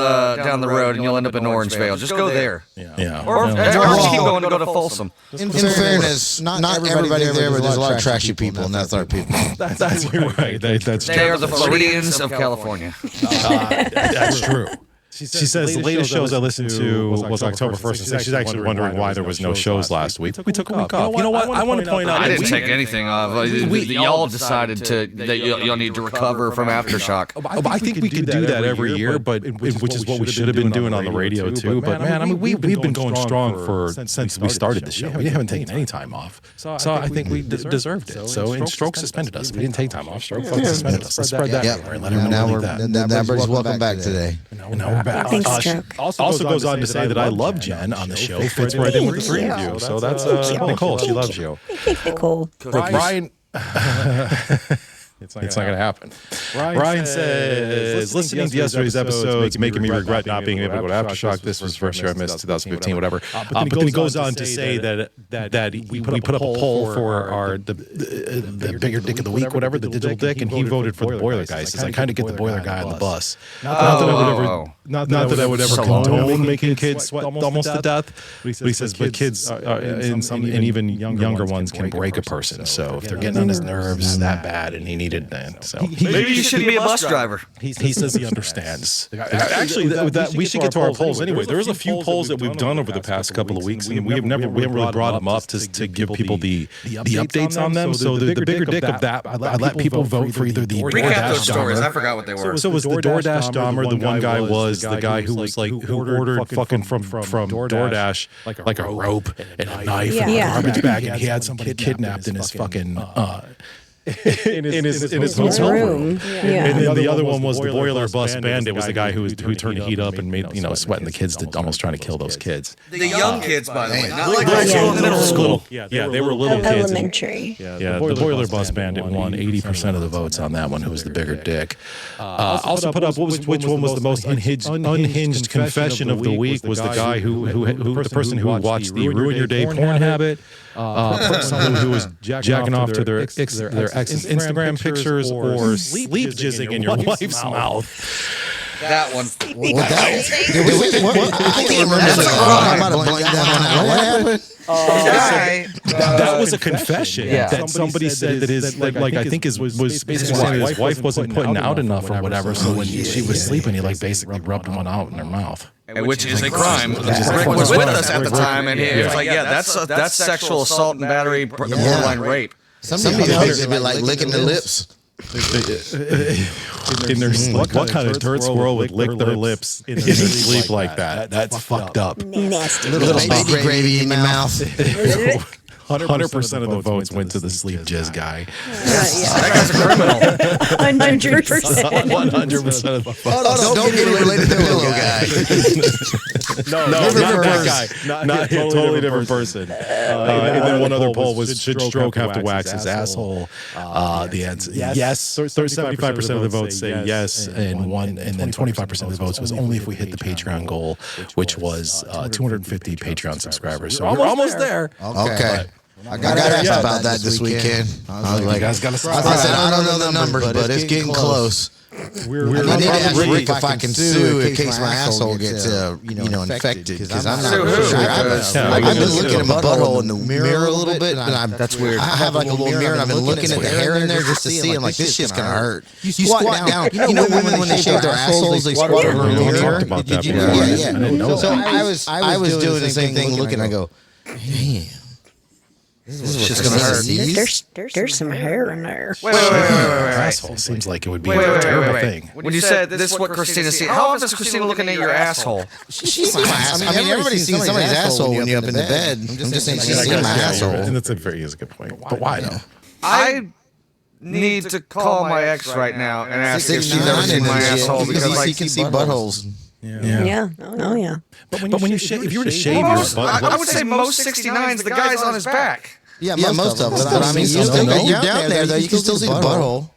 the road, and you'll end up in Orangevale. Just go there. Yeah. Or just keep going and go to Folsom. In fairness, not everybody there, but there's a lot of trashy people, and that's our people. That's right. That's They are the Floridians of California. That's true. She says the latest shows I listened to was October 1st. She's actually wondering why there was no shows last week. We took a week off. You know what? I want to point out. I didn't take anything off. Y'all decided that y'all need to recover from aftershock. I think we could do that every year, but which is what we should have been doing on the radio too. But man, I mean, we've been going strong since we started the show. We haven't taken any time off, so I think we deserved it. So and Stroke suspended us. We didn't take time off. Stroke suspended us. Let's spread that. Now everybody's welcome back today. Back. Thanks, Stroke. Also goes on to say that I love Jenn on the show. Fits right in with the three of you. So that's Nicole. She loves you. Thanks, Nicole. Brian. It's not going to happen. Brian says, listening to yesterday's episode is making me regret not being able to go to Aftershock. This was the first year I missed, 2015, whatever. But then he goes on to say that we put up a poll for the bigger dick of the week, whatever, the digital dick, and he voted for the boiler guy. He says, I kind of get the boiler guy on the bus. Not that I would ever condone making kids sweat almost to death. But he says, but kids and even younger ones can break a person. So if they're getting on his nerves that bad and he needed that. So maybe you shouldn't be a bus driver. He says he understands. Actually, we should get to our polls anyway. There's a few polls that we've done over the past couple of weeks, and we haven't really brought them up to give people the updates on them. So the bigger dick of that, I let people vote for either the DoorDash stories. I forgot what they were. So it was the DoorDash Dahmer. The one guy was the guy who was like who ordered fucking from DoorDash like a rope and a knife and a garbage bag, and he had somebody kidnapped in his fucking. In his hotel room. Yeah. And then the other one was the Boiler Bus Bandit, was the guy who turned the heat up and made, sweating the kids to almost trying to kill those kids. The young kids, by the way, not like high school and middle school. Yeah, they were little kids. Elementary. Yeah, the Boiler Bus Bandit won 80% of the votes on that one, who was the bigger dick. Also put up, which one was the most unhinged confession of the week was the guy the person who watched the Ruin Your Day porn habit. Someone who was jacking off to their ex's Instagram pictures or sleep jizzing in your wife's mouth. That one. What? I can't remember. I might have blanked out. What happened? That was a confession that somebody said that his I think was basically saying his wife wasn't putting out enough or whatever. So when she was sleeping, he basically rubbed one out in her mouth. Which is a crime. Rick was with us at the time, and he was like, that's sexual assault and battery, borderline rape. Some of these bitches be like licking their lips. What kind of dirt squirrel would lick their lips in their sleep like that? That's fucked up. Nasty. Little baby gravy in your mouth. 100% of the votes went to the sleep jizz guy. That guy's a criminal. 100%. 100% of the votes. Don't get related to the pillow guy. No, not that guy. Not a totally different person. And then one other poll was, should Stroke have to wax his asshole? The answer, yes. 75% of the votes say yes, and then 25% of the votes was only if we hit the Patreon goal, which was 250 Patreon subscribers. So we're almost there. Okay. I got asked about that this weekend. I was like, I said, I don't know the numbers, but it's getting close. I need to ask Rick if I can sue in case my asshole gets infected, because I'm not sure. I've been looking at my butthole in the mirror a little bit, and that's weird. I have like a little mirror, and I've been looking at the hair in there just to see. I'm like, this shit's gonna hurt. You squat down. You know women when they shave their assholes, they squat over a mirror. Yeah. So I was doing the same thing, looking. I go, damn. This is just gonna hurt. There's some hair in there. Wait. Asshole seems like it would be a terrible thing. When you said this is what Christina sees, how often is Christina looking at your asshole? She sees my asshole. I mean, everybody's seen somebody's asshole when you're up in the bed. I'm just saying she's seen my asshole. And that's a good point. But why though? I need to call my ex right now and ask if she's ever seen my asshole, because he can see buttholes. Yeah. Oh, yeah. But when you shave, if you were to shave your butt, I would say most 69s, the guy's on his back. Yeah, most of them. But I mean, you're down there, though. You can still see the butthole.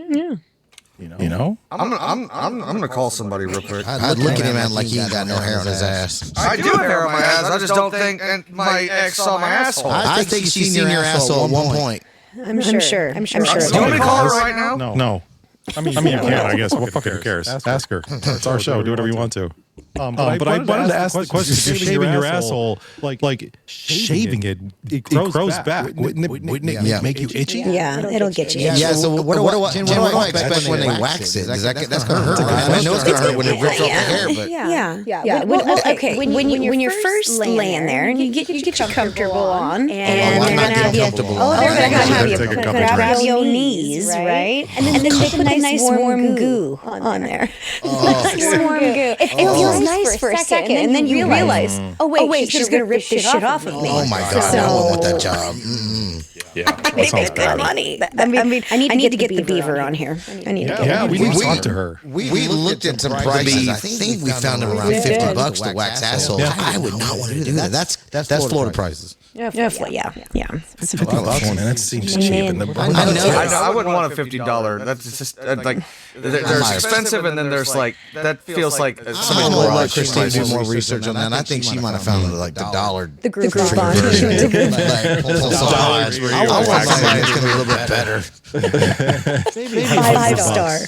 You know? I'm gonna call somebody real quick. I'd look at him like he ain't got no hair on his ass. I do have hair on my ass. I just don't think my ex saw my asshole. I think she's seen your asshole at one point. I'm sure. Do you want me to call her right now? No. I mean, you can, I guess. What fucking cares? Ask her. It's our show. Do whatever you want to. But I wanted to ask the question: if you're shaving your asshole, like shaving it grows back. Wouldn't it make you itchy? Yeah, it'll get you. Yeah. So what do I expect when they wax it? That's gonna hurt? I know it's gonna hurt when it rips off the hair, but Yeah. Well, okay. When you're first laying there and you get you comfortable on, and they're gonna have you. They're gonna have you grab your knees, right? And then they put a nice warm goo on there. Nice warm goo. It feels nice for a second, and then you realize, oh wait, she's gonna rip this shit off of me. oh my god, I wouldn't want that job. Yeah, that sounds bad. Money. I mean, I need to get the beaver on here. I need to get Yeah, we need to talk to her. We looked at some prices. I think we found them around $50 to wax assholes. I would not want to do that. That's Florida prices. Yeah. $50, man. That seems cheap. And I wouldn't want a $50. That's just like there's expensive, and then there's like that feels like somebody will let Christine do more research on that. I think she might have found like the dollar. The Groupon. I want somebody that's gonna be a little bit better. 5-star.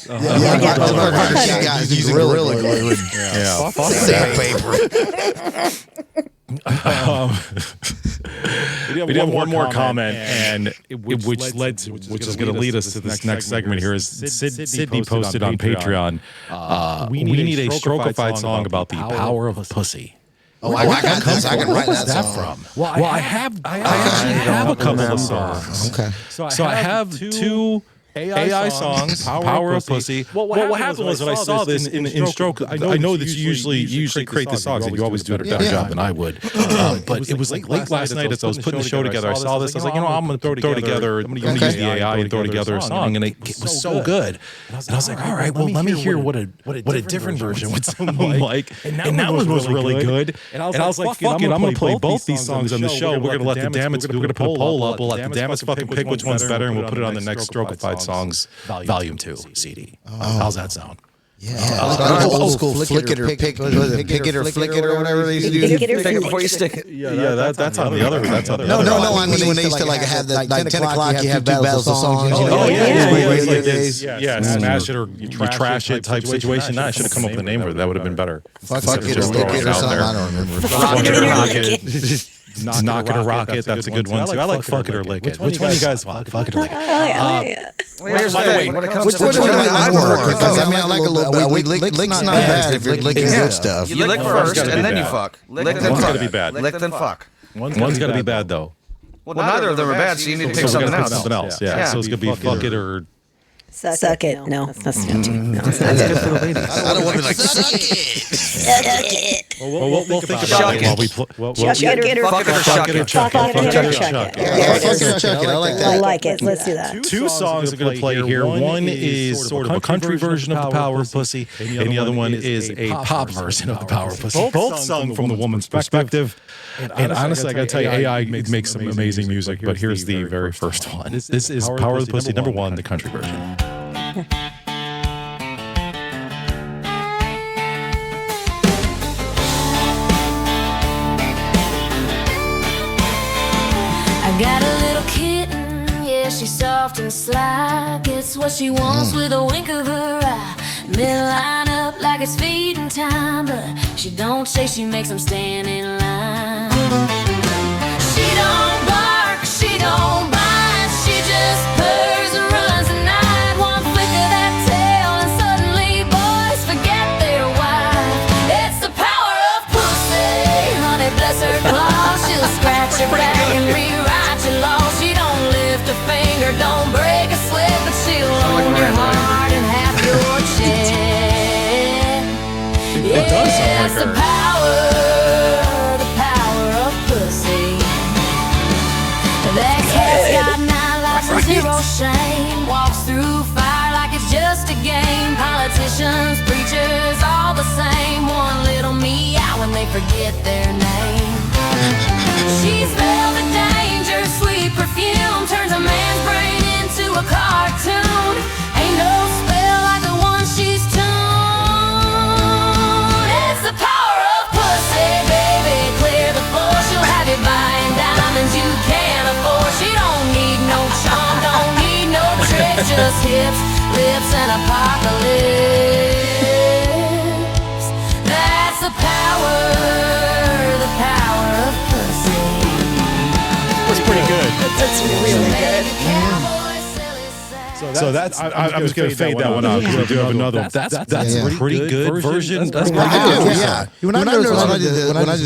Yeah, using Gorilla Glue and sandpaper. We have one more comment, and which is going to lead us to this next segment here. Is Sydney posted on Patreon? We need a Strokeified song about the power of pussy. Oh, I got this. I can write that song. From? Well, I actually have a couple of songs. Okay. So I have two AI songs, Power of Pussy. Well, what happened was when I saw this in Stroke, I know that you usually create the songs, and you always do a better job than I would. But it was like late last night as I was putting the show together, I saw this. I was like, I'm going to throw together, I'm going to use the AI and throw together a song, and it was so good. And I was like, all right, well, let me hear what a different version would sound like. And that one was really good. And I was like, fuck it, I'm going to play both these songs on the show. We're going to let the Dammits, we're going to put a poll up. We'll let the Dammits fucking pick which one's better, and we'll put it on the next Strokeified songs Volume 2 CD. How's that sound? Yeah, old school flick it or pick it or flick it or whatever they used to do. Pick it before you stick it. Yeah, that's on the other. That's on the other. No. I mean when they used to like have that like 10 o'clock, you have two battles of songs. Oh yeah. Yeah, smash it or you trash it type situation. I should have come up with a name for it. That would have been better. Fuck it or lick it or something. I don't remember. Fuck it or rock it. Knock it or rock it. That's a good one too. I like fuck it or lick it. Which one you guys want? Fuck it or lick it. Here's the thing. When it comes to which one I work? Because I mean, I like a little bit. Lick's not bad if you're licking good stuff. You lick first and then you fuck. Lick then fuck. One's gotta be bad. Lick then fuck. One's gotta be bad though. Well, neither of them are bad, so you need to pick something else. Yeah. So it's gonna be fuck it or. Suck it. No, that's not too. No, I don't want to be like, suck it. Well, we'll think about it while we play. Chuck it or chuck it. chuck it. I like it. Let's do that. Two songs are going to play here. One is sort of a country version of the Power of Pussy, and the other one is a pop version of the Power of Pussy. Both sung from the woman's perspective. And honestly, I got to tell you, AI makes some amazing music, but here's the very first one. This is Power of the Pussy, number 1, the country version. I got a little kitten, yeah, she's soft and sly. Gets what she wants with a wink of her eye. Men line up like it's feeding time, but she don't chase, she makes them stand in line. She don't bark, she don't bite, she just purrs and runs the night. One flick of that tail and suddenly boys forget their wife. It's the power of pussy, honey bless her claws. She'll scratch your back and rewrite your law. She don't lift a finger, don't break a sweat, but she'll own your heart and half your chest. It does sound like the power of pussy. That cat's got 9 lives and 0 shame. Walks through fire like it's just a game. Politicians, preachers, all the same. One little meow when they forget their name. She smells the danger, sweet perfume. Turns a man's brain into a cartoon. Ain't no just hips, lips, and apocalypse. That's the power of pussy. That's pretty good. That's really good. So that's I'm just gonna fade that one out because I do have another one. That's a pretty good version. That's pretty good. Yeah. When I do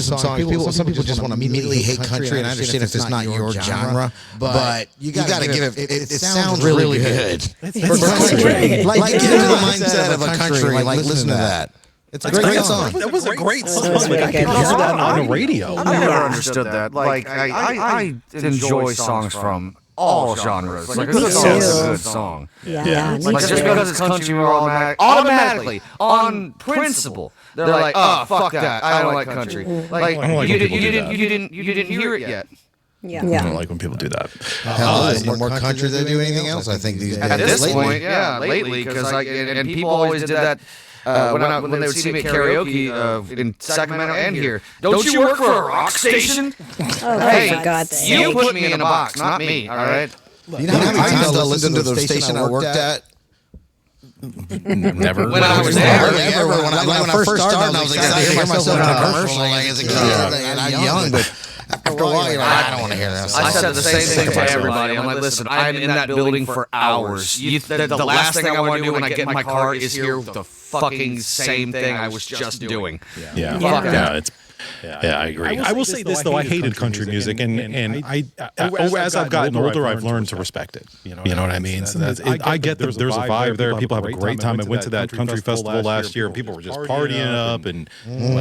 some songs, some people just want to immediately hate country, and I understand if it's not your genre, but you gotta give it. It sounds really good. For country, like get into the mindset of a country, like listen to that. It's a great song. That was a great song. Like, I could hear that on the radio. I never understood that. Like, I enjoy songs from all genres. Like, a good song is a good song. Yeah. Like, just because it's country, we're automatically, on principle, they're like, oh, fuck that. I don't like country. Like, you didn't hear it yet. Yeah. I don't like when people do that. Hell, there's more country than do anything else, I think, these days. At this point, yeah, lately, because and people always did that. When they would see me at karaoke in Sacramento and here, don't you work for a rock station? Oh, Hey, for God's sake. you put me in a box, not me. All right. You know how many times I listened to the station I worked at? Never. When I was there, When I first started, I was excited to hear myself in a commercial. Like as a kid, and I'm young, but after a while, you're like, I don't want to hear that. I said the same thing to everybody. I'm like, listen, I'm in that building for hours. The last thing I want to do when I get in my car is hear the fucking same thing I was just doing. Yeah. Fuck that. Yeah, I agree. I will say this though: I hated country music, and I as I've gotten older, I've learned to respect it. You know what I mean? So I get that there's a vibe there. People have a great time. I went to that country festival last year, and people were just partying up and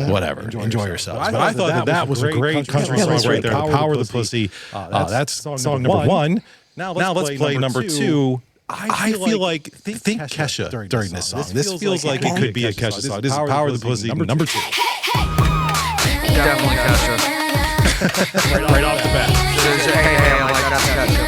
whatever. Enjoy yourselves. But I thought that was a great country song right there. The Power of the Pussy. That's song number one. Now let's play number two. I feel like think Kesha during this song. This feels like it could be a Kesha song. This is Power of the Pussy number two. Definitely Kesha. right off the bat. Hey, I'm like, that's Kesha.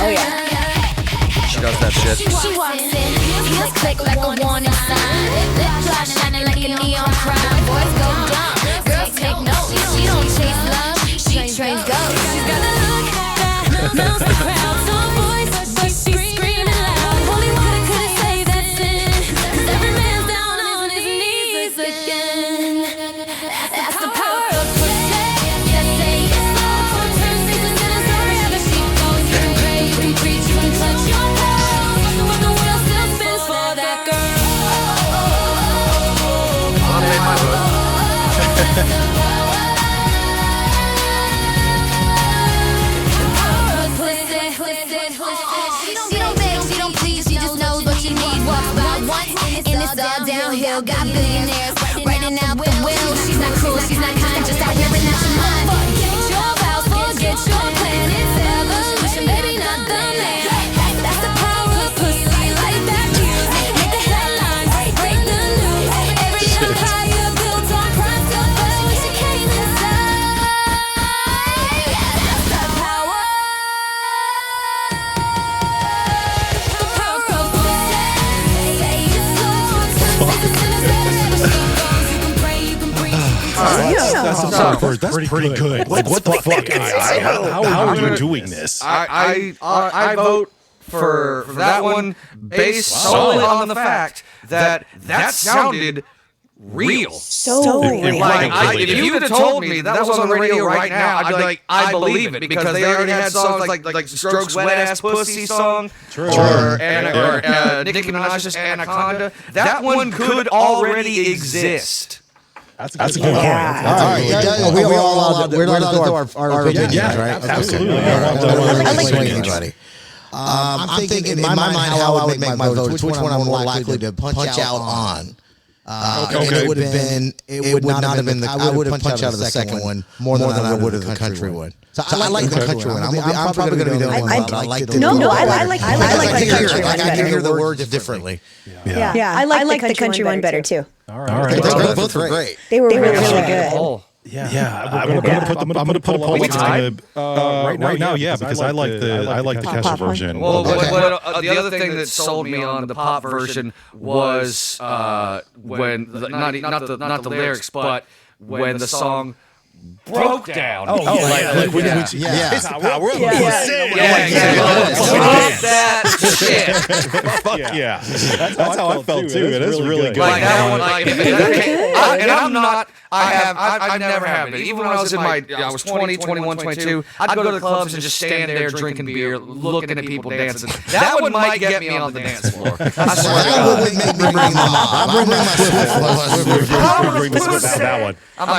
Oh, yeah. She does that shit. She walks in, heels click like a warning sign. Lip gloss shining like a neon crime. Boys go dumb, girls take notes. She don't chase love, she trains ghosts. She's got a look that melts the crowd. Some voice, but she's screaming loud. Holy water couldn't save that sin. 'Cause every man's down on his knees again. That's the power of pussy. That say yes, Lord. Turn seasons into story. Ever she goes, you can pray, you can preach, you can touch your toes. But the world still spins for that girl. I'll make my vote. She don't please, she just knows what she needs. Walks by once, and it's all downhill. Got billionaires writing out the will. She's not cruel, she's not kind, just out here and out your mind. Forget your vows, forget your plan. It's evolution, baby, not the man. That's the power of pussy, like that music. Make the headlines, break the news. Every empire built on crime still fell when she came inside. That's the power. The power of pussy. Say it's Lord, turn seasons into story. Ever she goes, you can pray, you can preach. That's pretty good. Like what the fuck? How are you doing this? I vote for that one based solely on the fact that sounded real. So real. Like, if you had told me that was on the radio right now, I'd be like, I believe it, because they already had songs like Strokes' Wet Ass Pussy song, or Nicki Minaj's Anaconda. That one could already exist. That's a good point. We're all allowed to our opinions, right? Absolutely. I like anybody. I'm thinking in my mind how I would make my vote, which one I'm more likely to punch out on. It would have been. It would not have been. I would have punched out of the second one more than I would have the country one. So I like the country one. I'm probably going to be the one. I like the I like the country one I can better. hear the words differently. Yeah, I like the country one better too. All right. They both were great. They were really good. I'm gonna put a poll right now. Yeah, because I like the Kesha version. Well, the other thing that sold me on the pop version was when not the lyrics, but when the song broke down. It's the power of that shit. Fuck yeah. That's how I felt too. It is really good. Like that one, like, and I'm not. I never have been. Even when I was in my, I was 20, 21, 22, I'd go to the clubs and just stand there drinking beer, looking at people dancing. That one might get me on the dance floor. I swear to God. Make me bring my mom. I'll bring my Swift. That one. I'm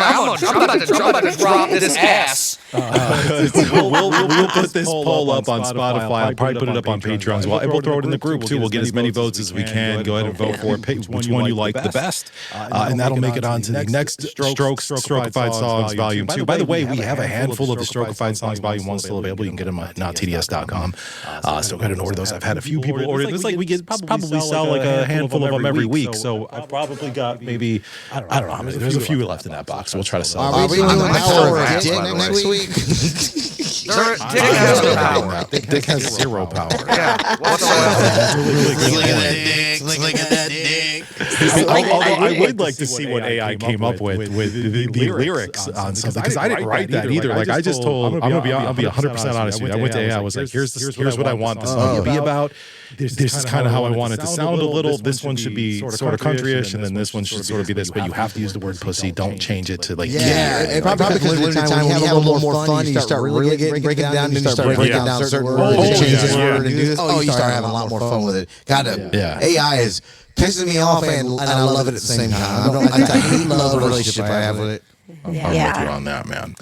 about to drop this ass. We'll put this poll up on Spotify. I'll probably put it up on Patreon as well. And we'll throw it in the group too. We'll get as many votes as we can. Go ahead and vote for which one you like the best. And that'll make it on to the next Strokeified Songs Volume 2. By the way, we have a handful of the Strokeified Songs Volume 1 still available. You can get them at NTDS.com. So go ahead and order those. I've had a few people order. It's like we get probably sell like a handful of them every week. So I've probably got maybe, I don't know how many. There's a few left in that box. We'll try to sell them. Are we doing Power of Dick next week? Dick has no power. Dick has zero power. Yeah. Look at that dick. I would like to see what AI came up with the lyrics on something, because I didn't write that either. Like I just told, I'll be 100% honest with you. I went to AI. I was like, here's what I want this song to be about. This is kind of how I want it to sound a little. This one should be sort of countryish, and then this one should sort of be this. But you have to use the word pussy. Don't change it to like probably because limited time when you have a little more fun, you start really breaking it down, and you start breaking down certain words, change this word and do this. Oh, you start having a lot more fun with it. AI is pissing me off, and I love it at the same time. I hate love the relationship I have with it. I'm with you on that, man.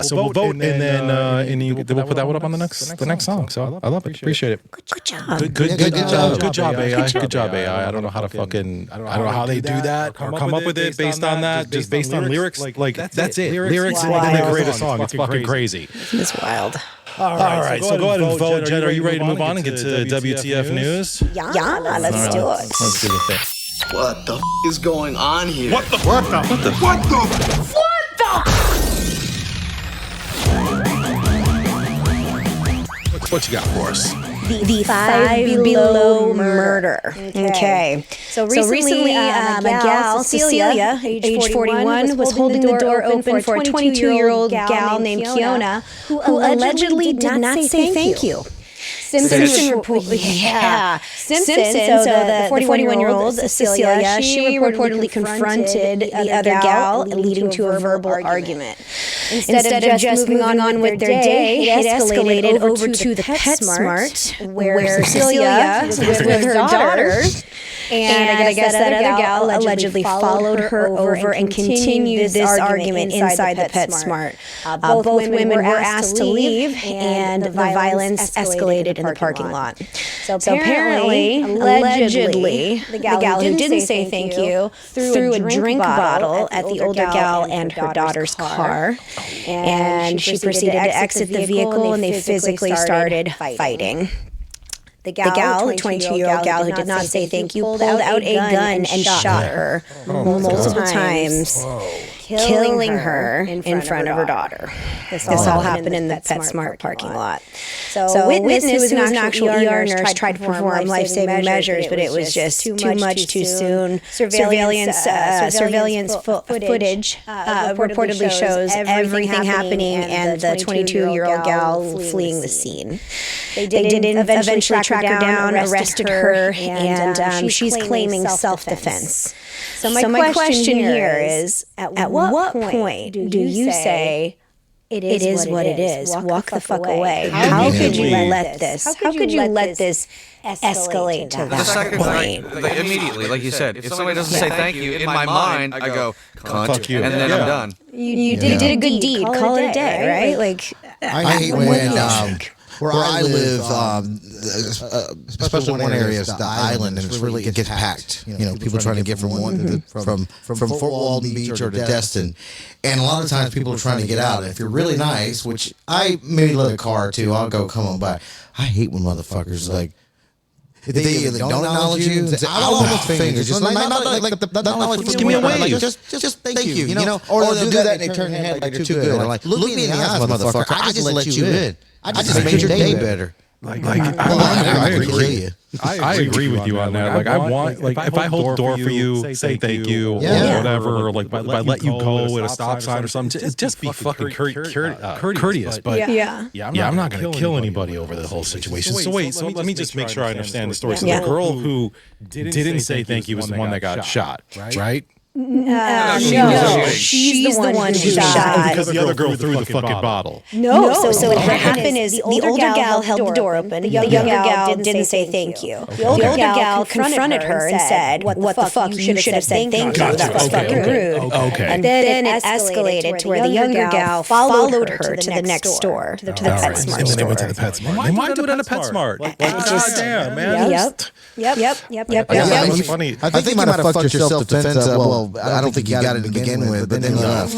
So we'll vote, and then we'll put that one up on the next song. So I love it. Appreciate it. Good job. Good job, AI. Good job, AI. I don't know how to fucking. I don't know how they do that or come up with it based on that. Just based on lyrics. Like that's it. Lyrics, and then they create a song. It's fucking crazy. It's wild. All right, so go ahead and vote. Jen, are you ready to move on and get to WTF News? Yeah, let's do it. Let's do the thing. What the is going on here? What the? What you got for us? The Five Below murder. Okay. So recently, a gal, Cecilia, age 41, was holding the door open for a 22-year-old gal named Kiona, who allegedly did not say thank you. Simpson reported, Simpson, so the 41-year-old Cecilia, she reportedly confronted the other gal, leading to a verbal argument. Instead of just moving on with their day, it escalated over to the PetSmart, where Cecilia was with her daughter. And I guess that other gal allegedly followed her over and continued this argument inside the PetSmart. Both women were asked to leave, and the violence escalated in the parking lot. So apparently, allegedly, the gal who didn't say thank you threw a drink bottle at the older gal and her daughter's car. And she proceeded to exit the vehicle, and they physically started fighting. The gal, the 22-year-old gal who did not say thank you, pulled out a gun and shot her multiple times, killing her in front of her daughter. This all happened in the PetSmart parking lot. So a witness who was an actual ER nurse tried to perform life-saving measures, but it was just too much too soon. Surveillance footage reportedly shows everything happening and the 22-year-old gal fleeing the scene. They did eventually track her down, arrested her, and she's claiming self-defense. So my question here is, at what point do you say, it is what it is, walk the fuck away? How could you let this? How could you let this escalate to that point? Immediately, like you said, if somebody doesn't say thank you, in my mind, I go, fuck you, and then I'm done. You did a good deed. Call it a day, right? Like, I hate when where I live, especially one area is the island, and it gets packed. You know, people trying to get from Fort Walton Beach or to Destin, and a lot of times people are trying to get out. And if you're really nice, which I maybe let a car too, I'll go come on by. I hate when motherfuckers like. They don't acknowledge you. Say, I don't know fingers. Just just give me a wave. Just thank you. You know, or they'll do that and they turn their head like they're too good. They're like, look me in the eyes, motherfucker. I just let you in. I just made your day better. I agree. I agree with you on that. Like, I want, like, if I hold the door for you, say thank you, or whatever, or like, if I let you go at a stop sign or something, just be fucking courteous. But I'm not going to kill anybody over the whole situation. So wait, so let me just make sure I understand the story. So the girl who didn't say thank you was the one that got shot, right? No, she's the one who shot. Because the other girl threw the fucking bottle. No, so what happened is the older gal held the door open. The younger gal didn't say thank you. The older gal confronted her and said, "What the fuck? You should have said thank you. That was fucking rude." Okay. And then it escalated to where the younger gal followed her to the next store, to the PetSmart store. And then they went to the PetSmart. Why do it at a PetSmart? Goddamn, man. Yep. That's funny. I think you might have fucked your self-defense up. Well, I don't think you got it to begin with, but then you left.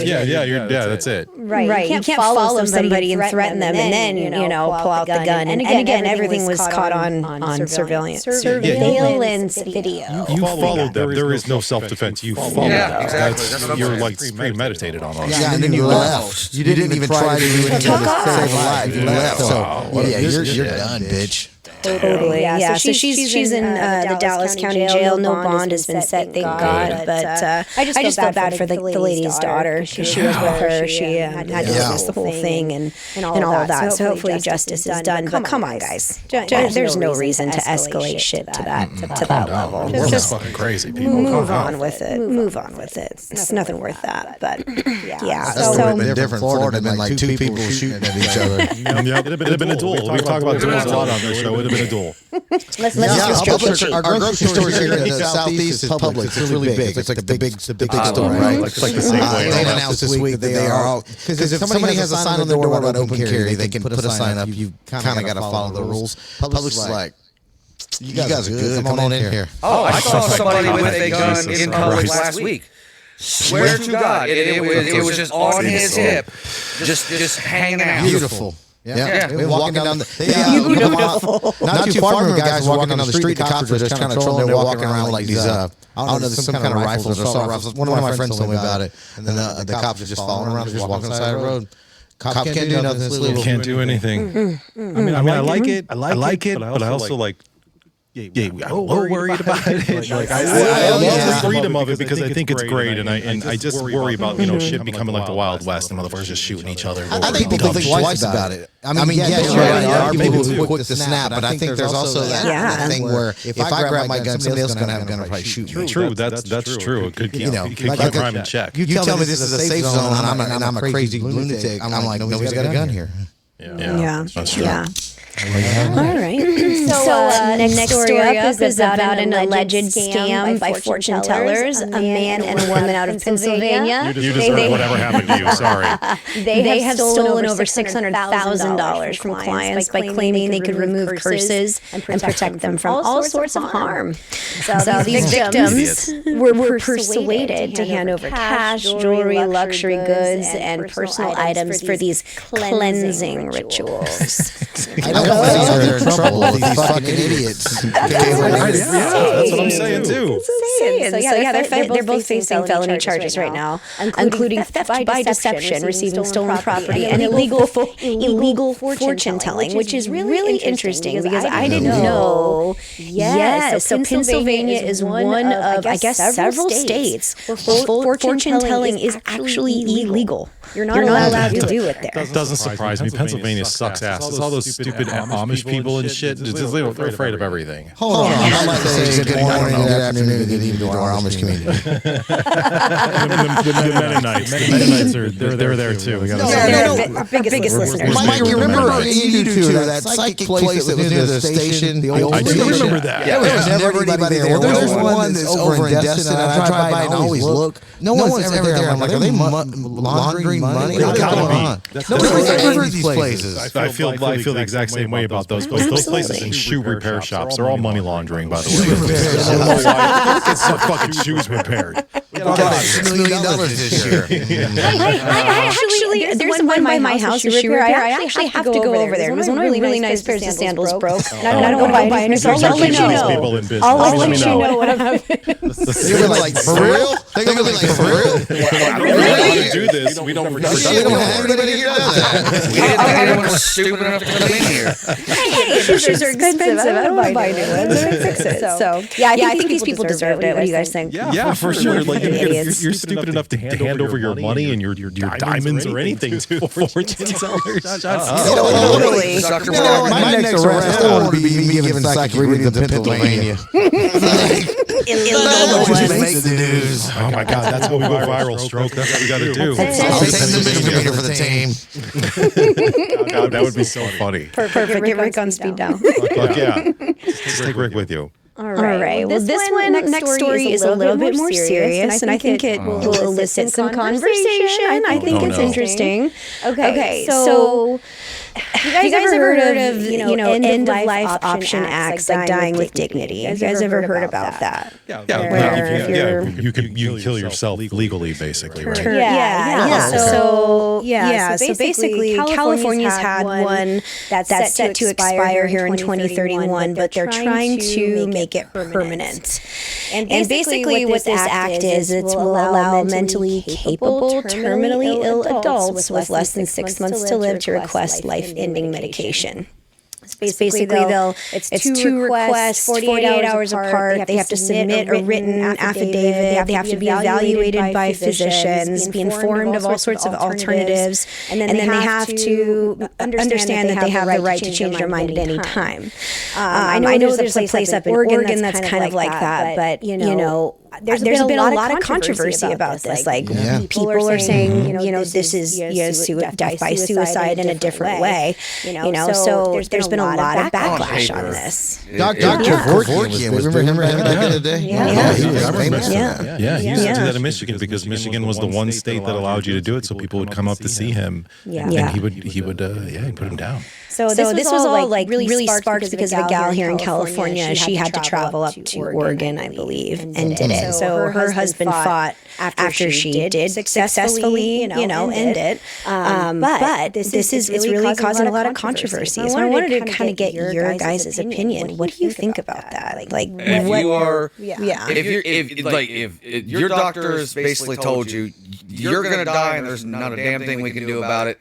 Yeah, that's it. Right. You can't follow somebody and threaten them and then, pull out the gun. And again, everything was caught on surveillance video. You followed them. There is no self-defense. You followed them. Exactly. You're like premeditated almost. Yeah, and then you left. You didn't even try to do anything to save a life. You left. So, you're done, bitch. Totally. Yeah. So she's in the Dallas County Jail. No bond has been set, thank God. But I just felt bad for the lady's daughter. She was with her. She had to witness the whole thing and all of that. So hopefully justice is done. But come on, guys. There's no reason to escalate shit to that level. Just fucking crazy people. Move on with it. It's nothing worth that. But yeah. That's so been different. Florida had been like two people shooting at each other. It'd have been a duel. We talk about duels a lot on this show. It'd have been a duel. Our grocery store here in the southeast is Publix. It's really big. It's like the big store, right? It's like the same way. They announced this week that they are all, because if somebody has a sign on their door about open carry, they can put a sign up. You kind of got to follow the rules. Publix is like, you guys are good. Come on in here. Oh, I saw somebody with a gun in Publix last week. Swear to God, it was just on his hip, just hanging out. Beautiful. Yeah. Walking down the not too far from the guys walking down the street. The cops were just kind of trolling. They're walking around like these. I don't know, there's some kind of rifles or assault rifles. One of my friends told me about it. And then the cops are just following around, just walking on the side of the road. Cop can't do nothing. Can't do anything. I mean, I like it. I like it, but I also like. Yeah, I'm a little worried about it. I love the freedom of it because I think it's great, and I just worry about shit becoming like the Wild West and motherfuckers just shooting each other. I think people think twice about it. I mean, yeah, there are people who quick to snap, but I think there's also that thing where if I grab my gun, somebody else is going to have a gun and probably shoot me. True, that's true. It could keep crime in check. You tell me this is a safe zone, and I'm a crazy lunatic. I'm like, nobody's got a gun here. Yeah, that's true. Yeah. All right. So next story up is about an alleged scam by fortune tellers. A man and a woman out of Pennsylvania. You deserve whatever happened to you. Sorry. They have stolen over $600,000 from clients by claiming they could remove curses and protect them from all sorts of harm. So these victims were persuaded to hand over cash, jewelry, luxury goods, and personal items for these cleansing rituals. I don't think they're in trouble with these fucking idiots. That's what I'm saying too. They're both facing felony charges right now, including theft by deception, receiving stolen property, and illegal fortune telling, which is really interesting because I didn't know. Yes, so Pennsylvania is one of, I guess, several states where fortune telling is actually illegal. You're not allowed to do it there. Doesn't surprise me. Pennsylvania sucks ass. It's all those stupid Amish people and shit. They're afraid of everything. Hold on. I might say good morning, good afternoon, good evening to our Amish community. The Mennonites are there too. They're our biggest listeners. Mike, you remember you two that psychic place that was near the station? I do remember that. There was never anybody there. There's one that's over in Destin, and I drive by and always look. No one's ever there. I'm like, are they laundering money? What's going on? Nobody's ever in these places. I feel the exact same way about those places. Those places and shoe repair shops, they're all money laundering, by the way. Get some fucking shoes repaired. $6 million this year. I Actually, there's one by my house, a shoe repair. I actually have to go over there. It was one of my really nice pairs of sandals broke. And I don't want to buy it. I'll let you know. I'll let you know what happened. You were like, for real? They're gonna be like, for real? We don't do this. We don't have anybody here does that. We didn't think anyone was stupid enough to come in here. Hey, shoes are expensive. I don't want to buy new ones. I'm gonna fix it. So yeah, I think these people deserved it. What do you guys think? Yeah, for sure. Like you're stupid enough to hand over your money and your diamonds or anything to fortune tellers. Totally. My next arrest, I want to be me giving psychic readings to Pennsylvania. Illegal Make the news. Oh my God, that's how we go viral, Stroke. That's what we got to do. I'll take the misdemeanor for the team. God, that would be so funny. Perfect. Get Rick on speed dial. Fuck yeah. Just take Rick with you. All right. Well, this one next story is a little bit more serious, and I think it will elicit some conversation. I think it's interesting. Okay. So have you guys ever heard of end of life option acts like dying with dignity? Have you guys ever heard about that? Yeah. You can kill yourself legally, basically, right? So basically, California's had one that's set to expire here in 2031, but they're trying to make it permanent. And basically what this act is, it will allow mentally capable, terminally ill adults with less than 6 months to live to request life-ending medication. Basically, it's two requests, 48 hours apart. They have to submit a written affidavit. They have to be evaluated by physicians, be informed of all sorts of alternatives, and then they have to understand that they have the right to change their mind at any time. I know there's a place up in Oregon that's kind of like that, but there's been a lot of controversy about this. Like people are saying, this is death by suicide in a different way. So there's been a lot of backlash on this. Dr. Vorkian was remember him back in the day? Yeah, he was famous. Yeah, he used to do that in Michigan because Michigan was the one state that allowed you to do it, so people would come up to see him, and he would put him down. So this was all like really sparked because of a gal here in California. She had to travel up to Oregon, I believe, and did it. So her husband fought after she did successfully, end it. But it's really causing a lot of controversy. So I wanted to kind of get your guys' opinion. What do you think about that? If your doctor has basically told you you're going to die and there's not a damn thing we can do about it,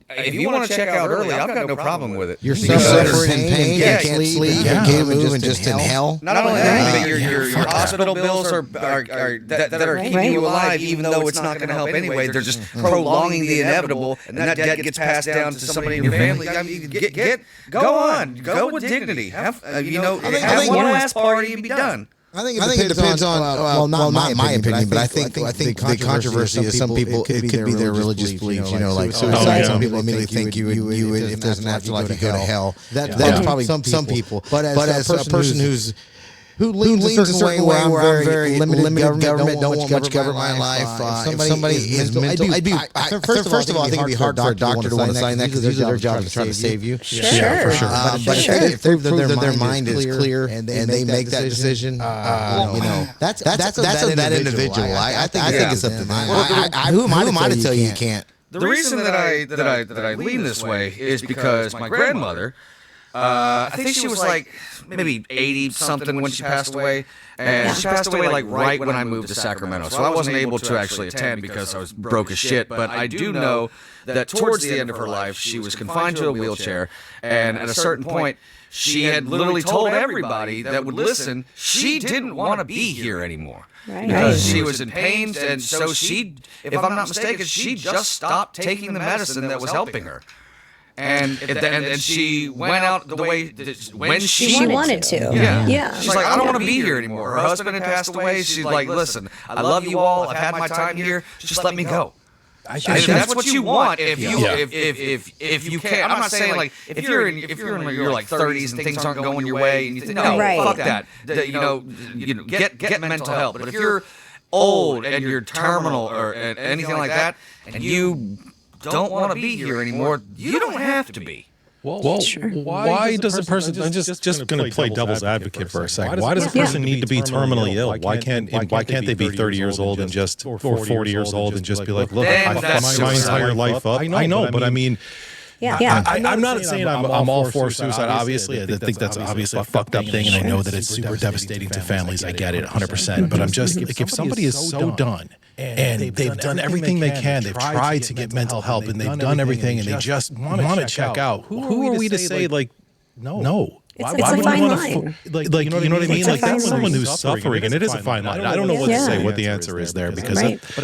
if you want to check out early, I've got no problem with it. You're suffering in pain, you can't sleep, you can't move, and just in hell. Not only that, but your hospital bills are keeping you alive, even though it's not going to help anyway. They're just prolonging the inevitable, and that debt gets passed down to somebody in your family. I mean, go with dignity. Have one last party and be done. I think it depends on well, not my opinion, but I think the controversy is some people it could be their religious beliefs. Like suicide. Some people immediately think you would if there's an afterlife you go to hell. That's probably some people. But as a person who leans a certain way where I'm very limited government, don't want much government in my life. If somebody is mental, first of all, I think it'd be hard for a doctor to want to sign that because their job is trying to save you. Sure, for sure. But if they prove that their mind is clear and they make that decision, that's that individual. I think it's up to them. Who am I to tell you can't? The reason that I lean this way is because my grandmother. I think she was like maybe 80-something when she passed away, and she passed away like right when I moved to Sacramento. So I wasn't able to actually attend because I was broke as shit. But I do know that towards the end of her life, she was confined to a wheelchair, and at a certain point, she had literally told everybody that would listen she didn't want to be here anymore. Because she was in pain, and so she, if I'm not mistaken, she just stopped taking the medicine that was helping her. And she went out the way when she wanted to. Yeah. She's like, I don't want to be here anymore. Her husband had passed away. She's like, listen, I love you all. I've had my time here. Just let me go. If that's what you want, if you can, I'm not saying like if you're in your like 30s and things aren't going your way and you think no, fuck that. Get mental help. But if you're old and you're terminal or anything like that, and you don't want to be here anymore, you don't have to be. Well, why does a person? I'm just going to play devil's advocate for a second. Why does a person need to be terminally ill? Why can't they be 30 years old and just or 40 years old and just be like, look, I fucked my entire life up? I know, but I mean. Yeah. I'm not saying I'm all for suicide. Obviously, I think that's obviously a fucked up thing, and I know that it's super devastating to families. I get it 100%. But I'm just like, if somebody is so done and they've done everything they can, they've tried to get mental help, and they've done everything, and they just want to check out. Who are we to say like no? It's a fine line. Like you know what I mean? Like that's someone who's suffering, and it is a fine line. I don't know what to say, what the answer is there, because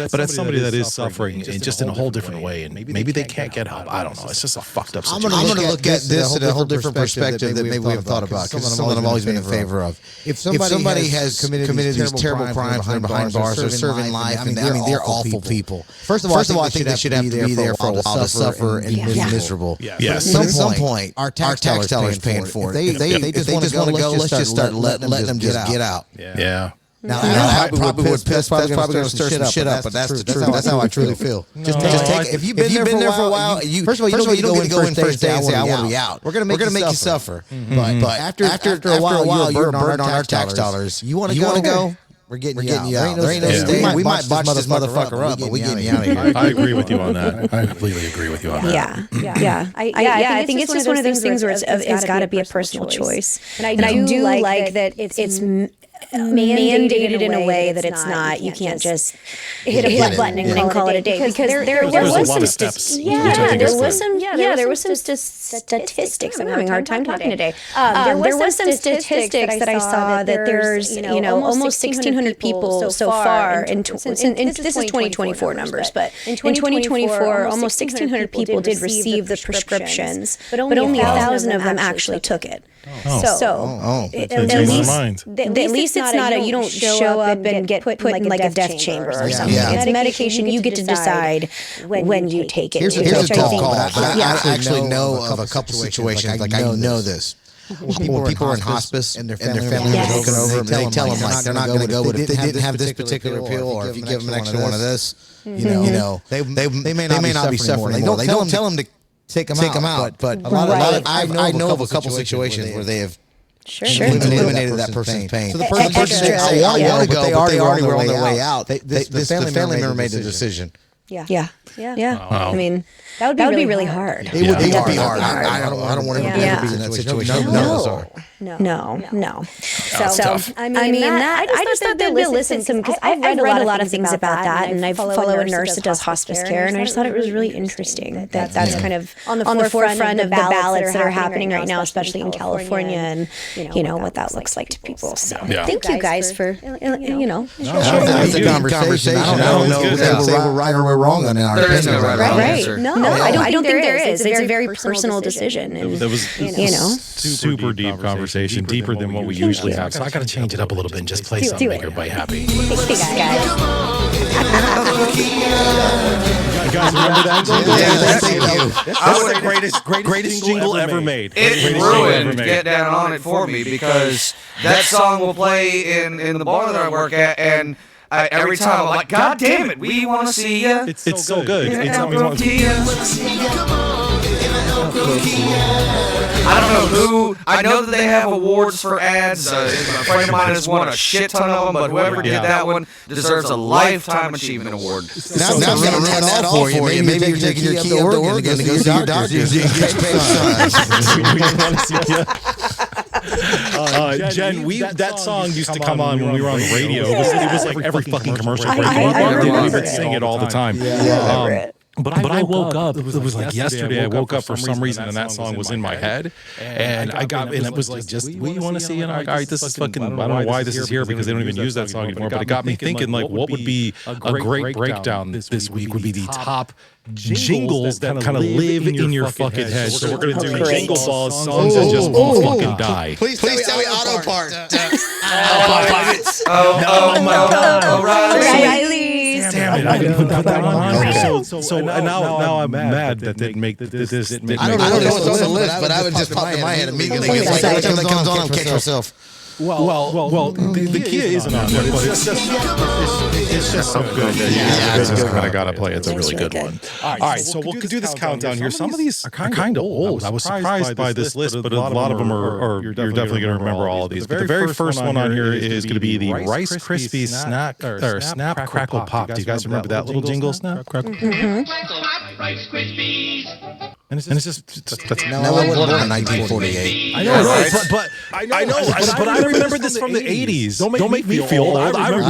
but it's somebody that is suffering and just in a whole different way, and maybe they can't get help. I don't know. It's just a fucked up situation. I'm going to look at this in a whole different perspective that maybe we haven't thought about, because it's something I've always been in favor of. If somebody has committed these terrible crimes and they're behind bars, they're serving life, I mean, they're awful people. First of all, I think they should have to be there for a while to suffer and be miserable. At some point, our tax dollars paying for it. They just want to go. Let's just start letting them just get out. Yeah. Now, that probably would piss. That's probably going to stir some shit up, but that's the truth. That's how I truly feel. Just take it. If you've been there for a while, first of all, you don't get to go in first day and say, I want to be out. We're going to make you suffer. But after a while, you're burdened on our tax dollars. You want to go? We're getting you out. There ain't no stay. We might botch this motherfucker up, but we getting you out of here. I agree with you on that. I completely agree with you on that. Yeah. I think it's just one of those things where it's got to be a personal choice. And I do like that it's mandated in a way that it's not. You can't just hit a button and call it a day, because there was some steps. There was some statistics. I'm having a hard time talking today. There was some statistics that I saw that there's almost 1,600 people so far. This is 2024 numbers, but in 2024, almost 1,600 people did receive the prescriptions, but only 1,000 of them actually took it. So at least it's not you don't show up and get put in like a death chamber or something. It's medication. You get to decide when you take it. Here's a tough call. I actually know of a couple situations. Like I know this. When people are in hospice and their family is looking over them, they tell them like they're not going to go, but if they didn't have this particular pill, or if you give them an extra one of this, they may not be suffering anymore. They don't tell them to take them out, but a lot of I know of a couple situations where they have eliminated that person's pain. So the person said, I want to go, but they already were on their way out. The family member made the decision. Yeah. Wow. I mean, that would be really hard. It would be hard. I don't want to ever be in that situation. None of us are. No. So I mean, I just thought they'd listen to, because I've read a lot of things about that, and I follow a nurse that does hospice care, and I just thought it was really interesting that that's kind of on the forefront of the ballots that are happening right now, especially in California, and what that looks like to people. So thank you guys for It's a conversation. I don't know if we're right or we're wrong on our opinion. There is no right or wrong answer. No, I don't think there is. It's a very personal decision. And, that was super deep conversation, deeper than what we usually have. So I got to change it up a little bit and just play something to make everybody happy. Thanks, guys. Guys, remember that jingle? Yeah, thank you. That was the greatest jingle ever made. It ruined Get Down On It for me, because that song will play in the bar that I work at, and every time I'm like, God damn it, we want to see ya. It's so good. It's Elk Grove Kia. I don't know who. I know that they have awards for ads. A friend of mine has won a shit ton of them, but whoever did that one deserves a Lifetime Achievement Award. Now I'm going to run that all for you. Maybe you're taking your Kia to Oregon to go see your doctor. Jenn, that song used to come on when we were on the radio. It was like every fucking commercial break. We would sing it all the time. But I woke up. It was like yesterday. I woke up for some reason, and that song was in my head. And it was like, just, we want to see it. All right, this is fucking, I don't know why this is here, because they don't even use that song anymore. But it got me thinking, like, what would be a great breakdown this week would be the top jingles that kind of live in your fucking head. So we're going to do jingle balls, songs that just fucking die. Please tell me auto part. Oh my God. O'Reilly. Damn it! I didn't put that on. So now I'm mad that didn't make this. I don't know what's on the list, but I would just pop in my head immediately. It's like every time that comes on, I'm catching myself. Well, the Kia isn't on there, but it's just so good that you just kind of got to play. It's a really good one. All right, so we'll do this countdown here. Some of these are kind of old. I was surprised by this list, but a lot of them are you're definitely going to remember all of these. But the very first one on here is going to be the Rice Krispies Snap Crackle Pop. Do you guys remember that little jingle? Snap Crackle. Rice Krispies. And it's just that's Now I was born in 1948. I know, but I remember this from the 80s. Don't make me feel old. I remember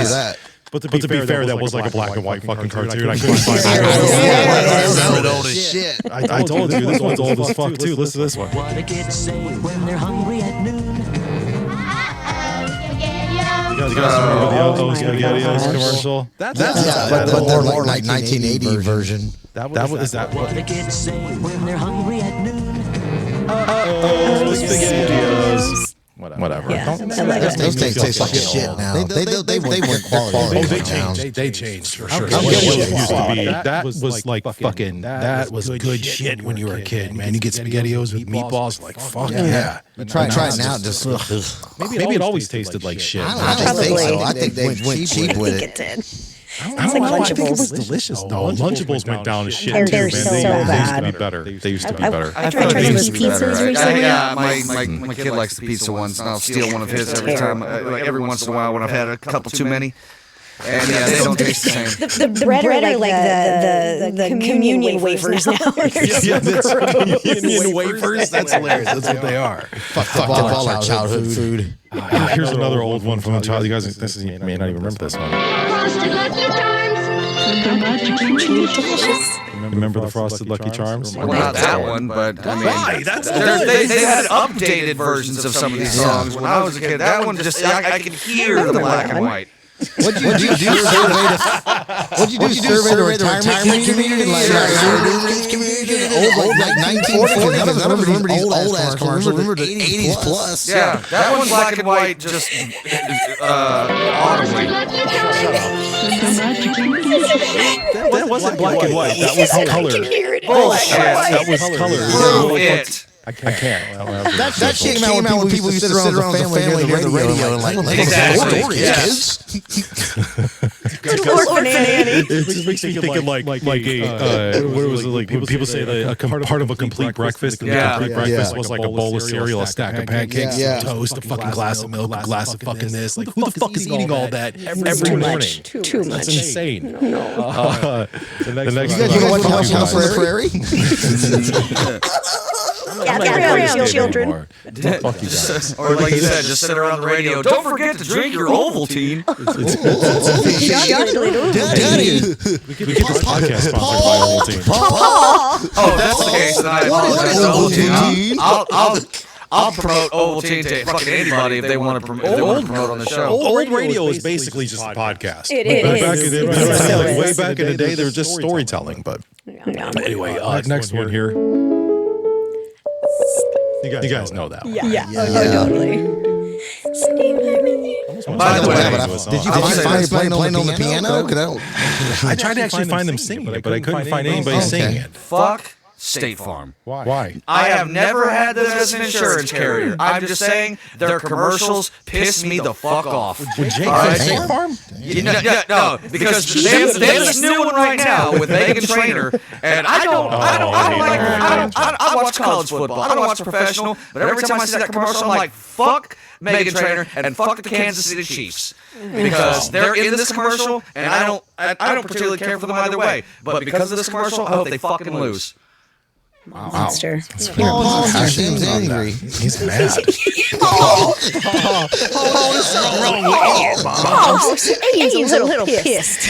that. But to be fair, that was like a black and white fucking cartoon. I couldn't find it. Old as shit. I told you, this one's old as fuck too. Listen to this one. What do kids say when they're hungry at noon? You guys remember the SpaghettiOs commercial? But they're more like 1980 version. What do the kids say when they're hungry at noon? SpaghettiOs. Whatever. Yeah. Those things taste like shit now. They weren't quality. They changed for sure. That was like fucking. That was good shit when you were a kid, man. You get SpaghettiOs with meatballs, like fuck yeah. Try it now. Just maybe it always tasted like shit. I don't think so. I think they went cheap with it. I don't know. I think it was delicious though. Lunchables went down to shit too, man. They're so bad. They used to be better. They used to be better. I tried those pizzas recently. Yeah, my kid likes the pizza ones, and I'll steal one of his every time. Like every once in a while when I've had a couple too many. And yeah, they don't taste the same. The bread are like the communion wafers now. Yeah, communion wafers. That's hilarious. That's what they are. Fuck all our childhood food. Here's another old one from a child. You guys, you may not even remember this one. Remember the Frosted Lucky Charms? Well, not that one, but I mean, they had updated versions of some of these songs when I was a kid. That one just I could hear the black and white. What'd you do? Survey the retirement community? Like old, like 1940s? I remember these old ass commercials. Remember the 80s plus. Yeah, that one's black and white, just audibly. That wasn't black and white. That was color. Bullshit. That was color. Prove it. I can't. That shit came out when people used to sit around the family and hear the radio and like, exactly. Kids. It just makes me thinking like a what was it like? People say a part of a complete breakfast, and the complete breakfast was like a bowl of cereal, a stack of pancakes, some toast, a fucking glass of milk, a glass of fucking this. Like, who the fuck is eating all that every morning? Too much. That's insane. No. The next You guys want to watch House on the Prairie? Yeah, children. Fuck you guys. Or like you said, just sit around the radio. Don't forget to drink your Ovaltine. Daddy. We get this podcast sponsored by Ovaltine. Oh, that's the case. Then I apologize. I'll promote Ovaltine to fucking anybody if they want to promote on the show. Old radio is basically just a podcast. It is. Way back in the day, they were just storytelling. But anyway, next one here. You guys know that one. Yeah. Totally. By the way, did you find playing on the piano? I tried to actually find them singing it, but I couldn't find anybody singing it. fuck State Farm. Why? I have never had them as an insurance carrier. I'm just saying their commercials piss me the fuck off. Would Jake from State Farm? No, because they have this new one right now with Megan Trainor, and I watch college football. I don't watch professional, but every time I see that commercial, I'm like, fuck Megan Trainor and fuck the Kansas City Chiefs, because they're in this commercial, and I don't particularly care for them either way. But because of this commercial, I hope they fucking lose. Monster. Paul seems angry. He's mad. There's something wrong with you. He's a little pissed.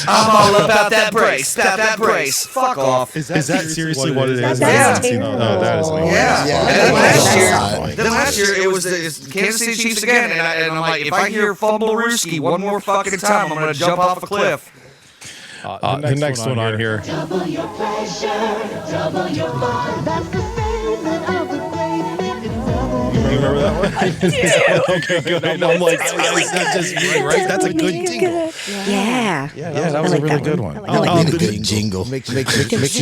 I'm all about that brace. That brace. Fuck off. Is that seriously what it is? Yeah. No, that is. Yeah. And then last year it was the Kansas City Chiefs again, and I'm like, if I hear Fumblerooski one more fucking time, I'm gonna jump off a cliff. The next one on here. Double your pressure, double your fun. That's the statement of the great. remember that one? I do. Okay, good. I'm like, that's just me, right? That's a good jingle. Yeah. Yeah, that was a really good one. I like a good jingle. Makes your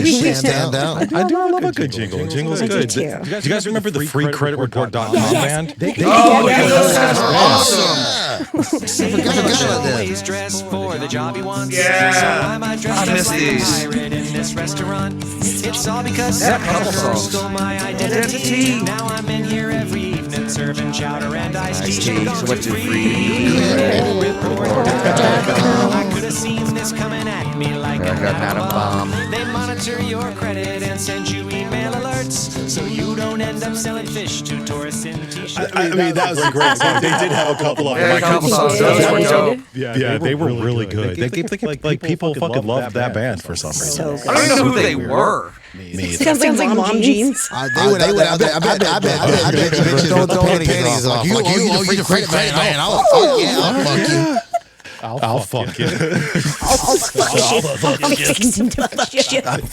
shit stand out. I do love a good jingle. Jingle's good. Do you guys remember the freecreditreport.com band? Oh, that's awesome. Say I forgot about that. always dress for the job he wants. Yeah. So I might dress I miss as a these. pirate in this restaurant. It's all because That couple someone songs. stole my identity. Now I'm in here every evening serving chowder and iced tea. So what did I could have seen this coming at me like I got an atom bomb. They monitor your credit and send you email alerts, so you don't end up selling fish to tourists in t-shirts. I mean, that was a great song. They did have a couple of Yeah, a couple songs. Those were dope. Yeah, they were really good. They gave like people fucking loved that band for some reason. So good. I don't even know who they were. Sounds like mom jeans. I bet bitches don't throw any panties off. You the credit man. I'll fuck you. I'll fuck you. I'll fuck shit.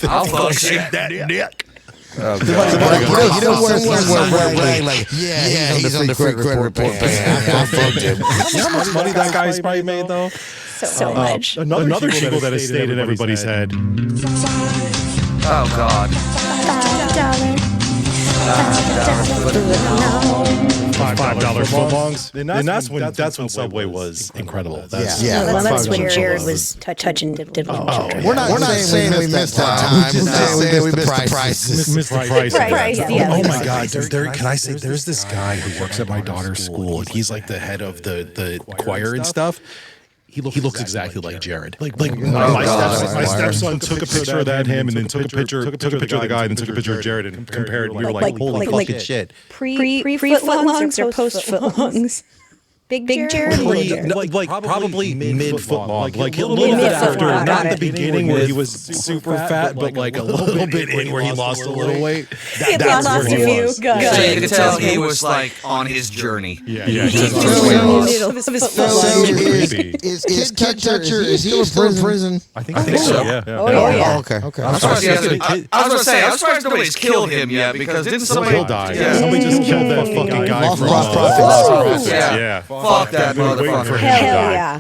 I'll fuck shit. that dick. You know where like, yeah, he's on the free credit report band. I fucked him. You know how much money that guy's probably made though? So much. Another jingle that has stayed in everybody's head. Oh, God. $5 footlongs. And that's when Subway was incredible. Well, that's when Jared was touching did We're not saying we missed that time. We're just saying we missed the prices. Missed the price. Price, yeah. Oh my God! Can I say there's this guy who works at my daughter's school, and he's like the head of the choir and stuff. He looks exactly like Jared. Like my stepson took a picture of that him, and then took a picture of the guy, and then took a picture of Jared, and compared. And we were like, holy fucking shit! Pre-footlongs or post-footlongs? Big Jared? Like probably mid footlong, like a little Mid bit foot after, long, not got the it. beginning where he was super fat, but like a little bit in where he lost a little weight. That's where he was. So you could tell he was like on his journey. Yeah. Is Kid Toucher, is he still in prison? I think so. Yeah. Oh, yeah. Okay. I was going to say, I'm surprised nobody's killed him yet, because didn't somebody He'll die. Yeah. Somebody just killed that fucking guy Lost from profits. Yeah. Fuck that Been waiting for motherfucker. him to Hell die. yeah.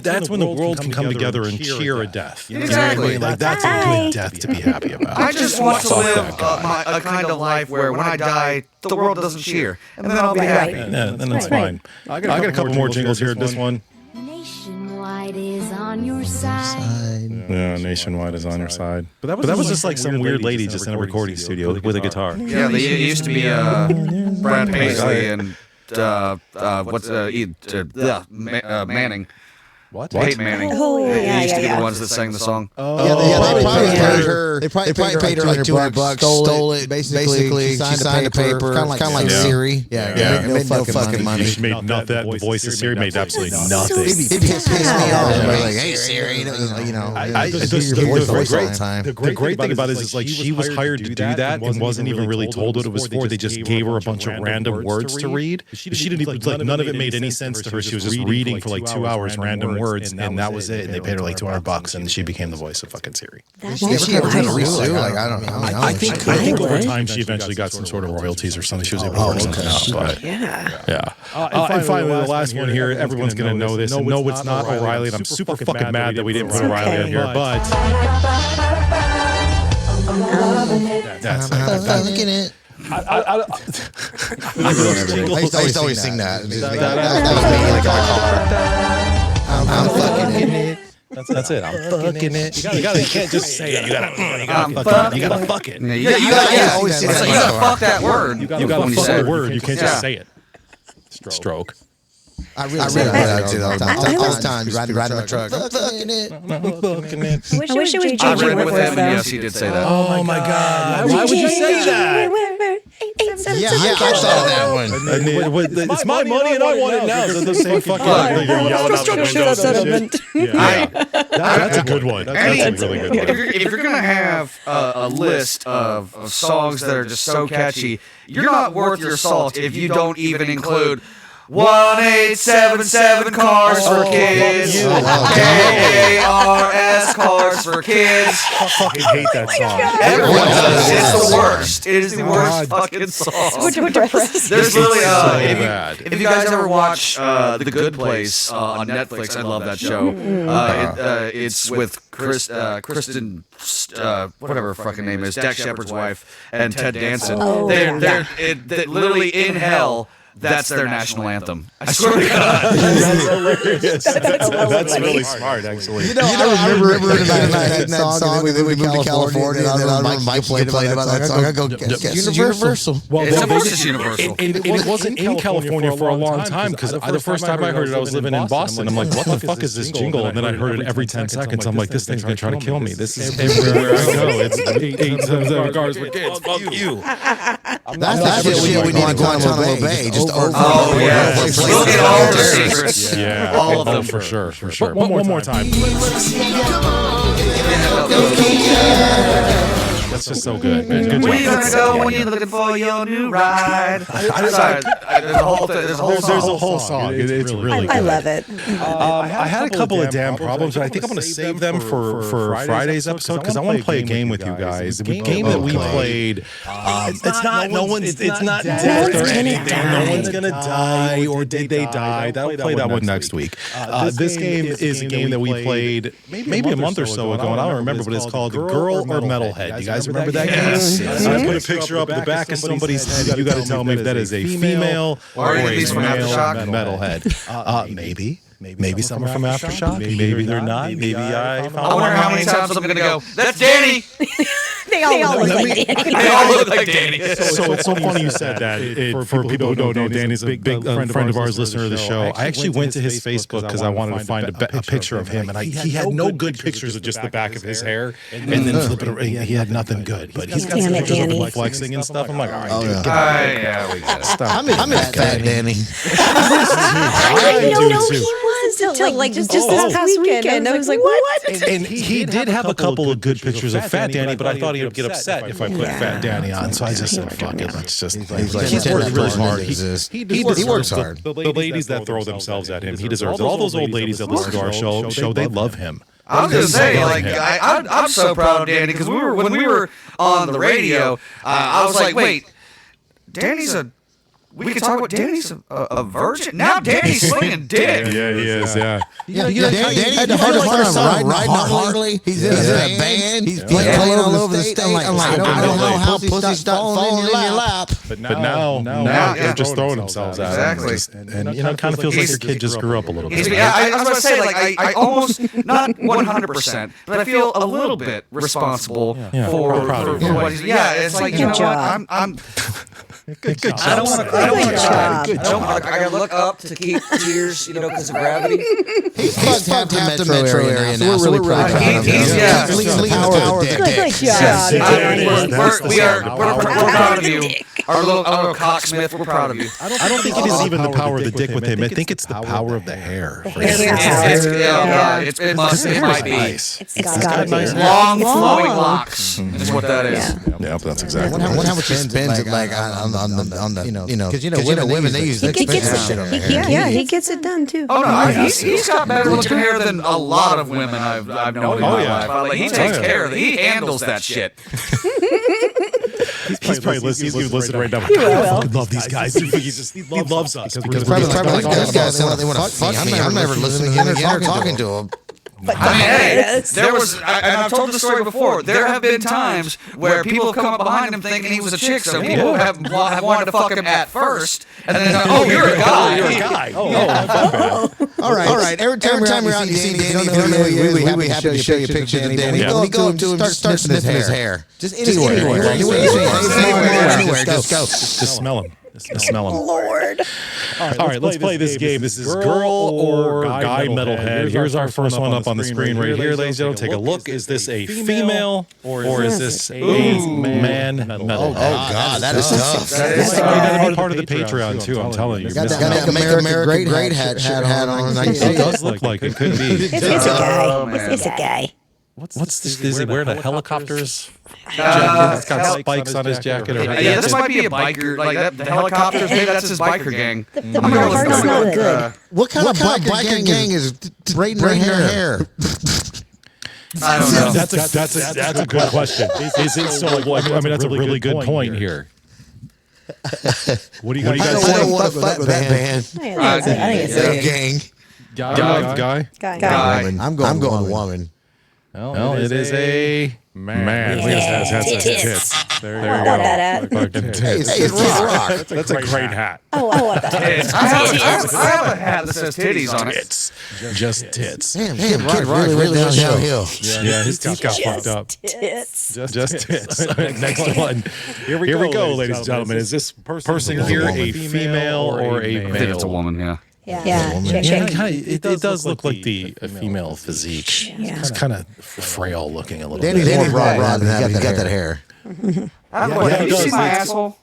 That's when the world can come together and cheer a death. You know what I Exactly. mean? Like that's a good death to be happy about. I just want to Fuck live that guy. a kind of life where when I die, the world doesn't cheer, and then I'll be happy. Yeah, then that's fine. I got a couple more jingles here in this one. Nationwide is on your side. Yeah, Nationwide is on your side. But that was just like some weird lady just in a recording studio with a guitar. Yeah, they used to be Brad Paisley and Manning. What? Peyton Manning. Oh, They yeah, used to be yeah. the ones that sang the song. They probably paid her. They probably paid her like $200. Stole it. Basically, she signed a paper. Kind of like Siri. Yeah. Made no fucking money. She made nothing. The voice of Siri made absolutely nothing. It pissed me off. Like, hey Siri, you know. The great thing about it is like she was hired to do that and wasn't even really told what it was for. They just gave her a bunch of random words to read. She didn't even like none of it made any sense to her. She was just reading for like 2 hours random words, and that was it. And they paid her like $200, and she became the voice of fucking Siri. Is she ever trying to resue? Like, I don't know. I think over time she eventually got some sort of royalties or something. She was able to work something out. But yeah. And finally, the last one here. Everyone's gonna know this. And no, it's not O'Reilly. And I'm super fucking mad that we didn't put O'Reilly on here. But that's looking at. I used to always sing that. That was me, like in my car. I'm fucking in it. That's it. I'm fucking it. You can't just say it. You gotta fuck it. You gotta fuck that word. You gotta fuck the word. You can't just say it. Stroke. I really like that all the time. All the time, riding in the truck. I'm fucking it. I wish it was I read with him, and yes, he did say that. Oh my God! Why would you say that? Yeah, I saw that one. It's my money and I want it now. They're the same fucking. You're yelling out the shit. That's a good one. That's a really good one. If you're gonna have a list of songs that are just so catchy, you're not worth your salt if you don't even include 1877 cars for kids. KARS cars for kids. I fucking hate that song. Everyone does. It's the worst. It is the worst fucking song. There's literally if you guys ever watch The Good Place on Netflix, I love that show. It's with Kristen, whatever her fucking name is, Dak Shepard's wife, and Ted Danson. They're literally in hell. That's their national anthem. I swear to God. That's hilarious. That's really smart, actually. I remember that song, and then we moved to California, and I remember Mike played about that song. I go, Universal. Well, of course it's Universal. And it wasn't in California for a long time, because the first time I heard it, I was living in Boston. I'm like, what the fuck is this jingle? And then I heard it every 10 seconds. I'm like, this thing's going to try to kill me. This is everywhere I go. It's 8 cars for kids. Fuck you. That's the shit we need to Guantanamo Bay. Oh, yeah. We'll get all the secrets. Yeah. All of them. For sure. One more time. That's just so good, man. Good job. Where you gonna go when you're looking for your new ride? There's a whole song. It's really good. I love it. I had a couple of damn problems, but I think I'm going to save them for Friday's episode, because I want to play a game with you guys. The game that we played, it's not death or anything. No one's going to die, or did they die? I'll play that one next week. This game is a game that we played maybe a month or so ago, and I don't remember, but it's called Girl or Metalhead. You guys remember that game? Yes. I put a picture up at the back of somebody's head. You got to tell me if that is a female or a male metalhead. Maybe someone from Aftershock. Maybe they're not. Maybe I found. I wonder how many times I'm gonna go, that's Danny. They all look like Danny. They all look like Danny. So it's so funny you said that. For people who don't know, Danny's a big friend of ours, listener of the show. I actually went to his Facebook because I wanted to find a picture of him, and he had no good pictures of just the back of his hair, and then flip it around. He had nothing good, but he's got some pictures of him flexing and stuff. I'm like, all right, dude, get out. We got it. Stop. I'm in fat Danny. I know he was until like just this past weekend. I was like, what? And he did have a couple of good pictures of Fat Danny, but I thought he would get upset if I put Fat Danny on. So I just said, fuck it. Let's just. He's worked really hard. He works hard. The ladies that throw themselves at him, he deserves it. All those old ladies that listen to our show, they love him. I was gonna say, like, I'm so proud of Danny, because when we were on the radio, I was like, wait, Danny's a. We could talk about Danny's a virgin. Now Danny's slinging dick. Yeah, he is. Yeah. Danny had the hardest time riding a Harley. He's in a band. He's playing all over the state. I'm like, I don't know how pussy stopped falling in your lap. But now they're just throwing themselves at him. And it kind of feels like your kid just grew up a little bit. I was about to say, like, I almost, not 100%, but I feel a little bit responsible for what he's. Yeah, it's like, you know what? I'm. Good job. I don't want to cry. I gotta look up to keep tears, because of gravity. He's fucked half the metro area now, so we're really proud of him. Good job. We're proud of you. Our little cocksmith, we're proud of you. I don't think it is even the power of the dick with him. I think it's the power of the hair. It might be. It's got nice long flowing locks. Is what that is. Yeah, that's exactly. I wonder how much he spends it like on the because women they use expensive shit on their hair. Yeah, he gets it done too. Oh no, he's got better looking hair than a lot of women I've known in my life. Like, he takes care of it. He handles that shit. He's probably listening right now. I fucking love these guys. He loves us because probably like those guys sound like they want to fuck me. I'm never listening to him again or talking to him. There was, and I've told the story before, there have been times where people have come up behind him thinking he was a chick, so people have wanted to fuck him at first, and then, you're a guy. All right. Every time we're out and you see Danny, we'll be happy to show you pictures of Danny. Go up to him, start sniffing his hair. Just anywhere. Anywhere. Just go. Just smell him. Smell him. Lord. All right, let's play this game. This is Girl or Guy Metalhead. Here's our first one up on the screen right here, ladies and gentlemen. Take a look. Is this a female or is this a man metalhead? Oh, God, that is tough. You got to be part of the Patreon, too, I'm telling you. Got that Make America Great hat on. It does look like it could be. It's a guy. It's a guy. What's this? Is he wearing a helicopters It's got spikes on his jacket. Or Yeah, this might be a biker. Like that, the helicopters. Maybe that's his biker gang. The part's not good. What kind of biker gang is braiding their hair? I don't know. That's a good question. Is it so? I mean, that's a really good point here. What do you guys I say? don't want to fight with that band. I think it's a Gang. Guy. I'm going woman. No, it is a man. Look at his tits. There you go. that Fucking tits. Hey, it's rock. That's a great hat. Oh, I want that. I have a hat that says titties on it. Tits. Just tits. Damn, kid really went downhill. Yeah, his teeth got fucked up. Tits. Just tits. Next one. Here we go, ladies and gentlemen. Is this person here a female or a male? I think it's a woman. Yeah. Yeah. It does look like a female physique. Yeah. It's kind of frail looking a little Danny's bit. more broad than that. He's got that hair. Have you seen my asshole?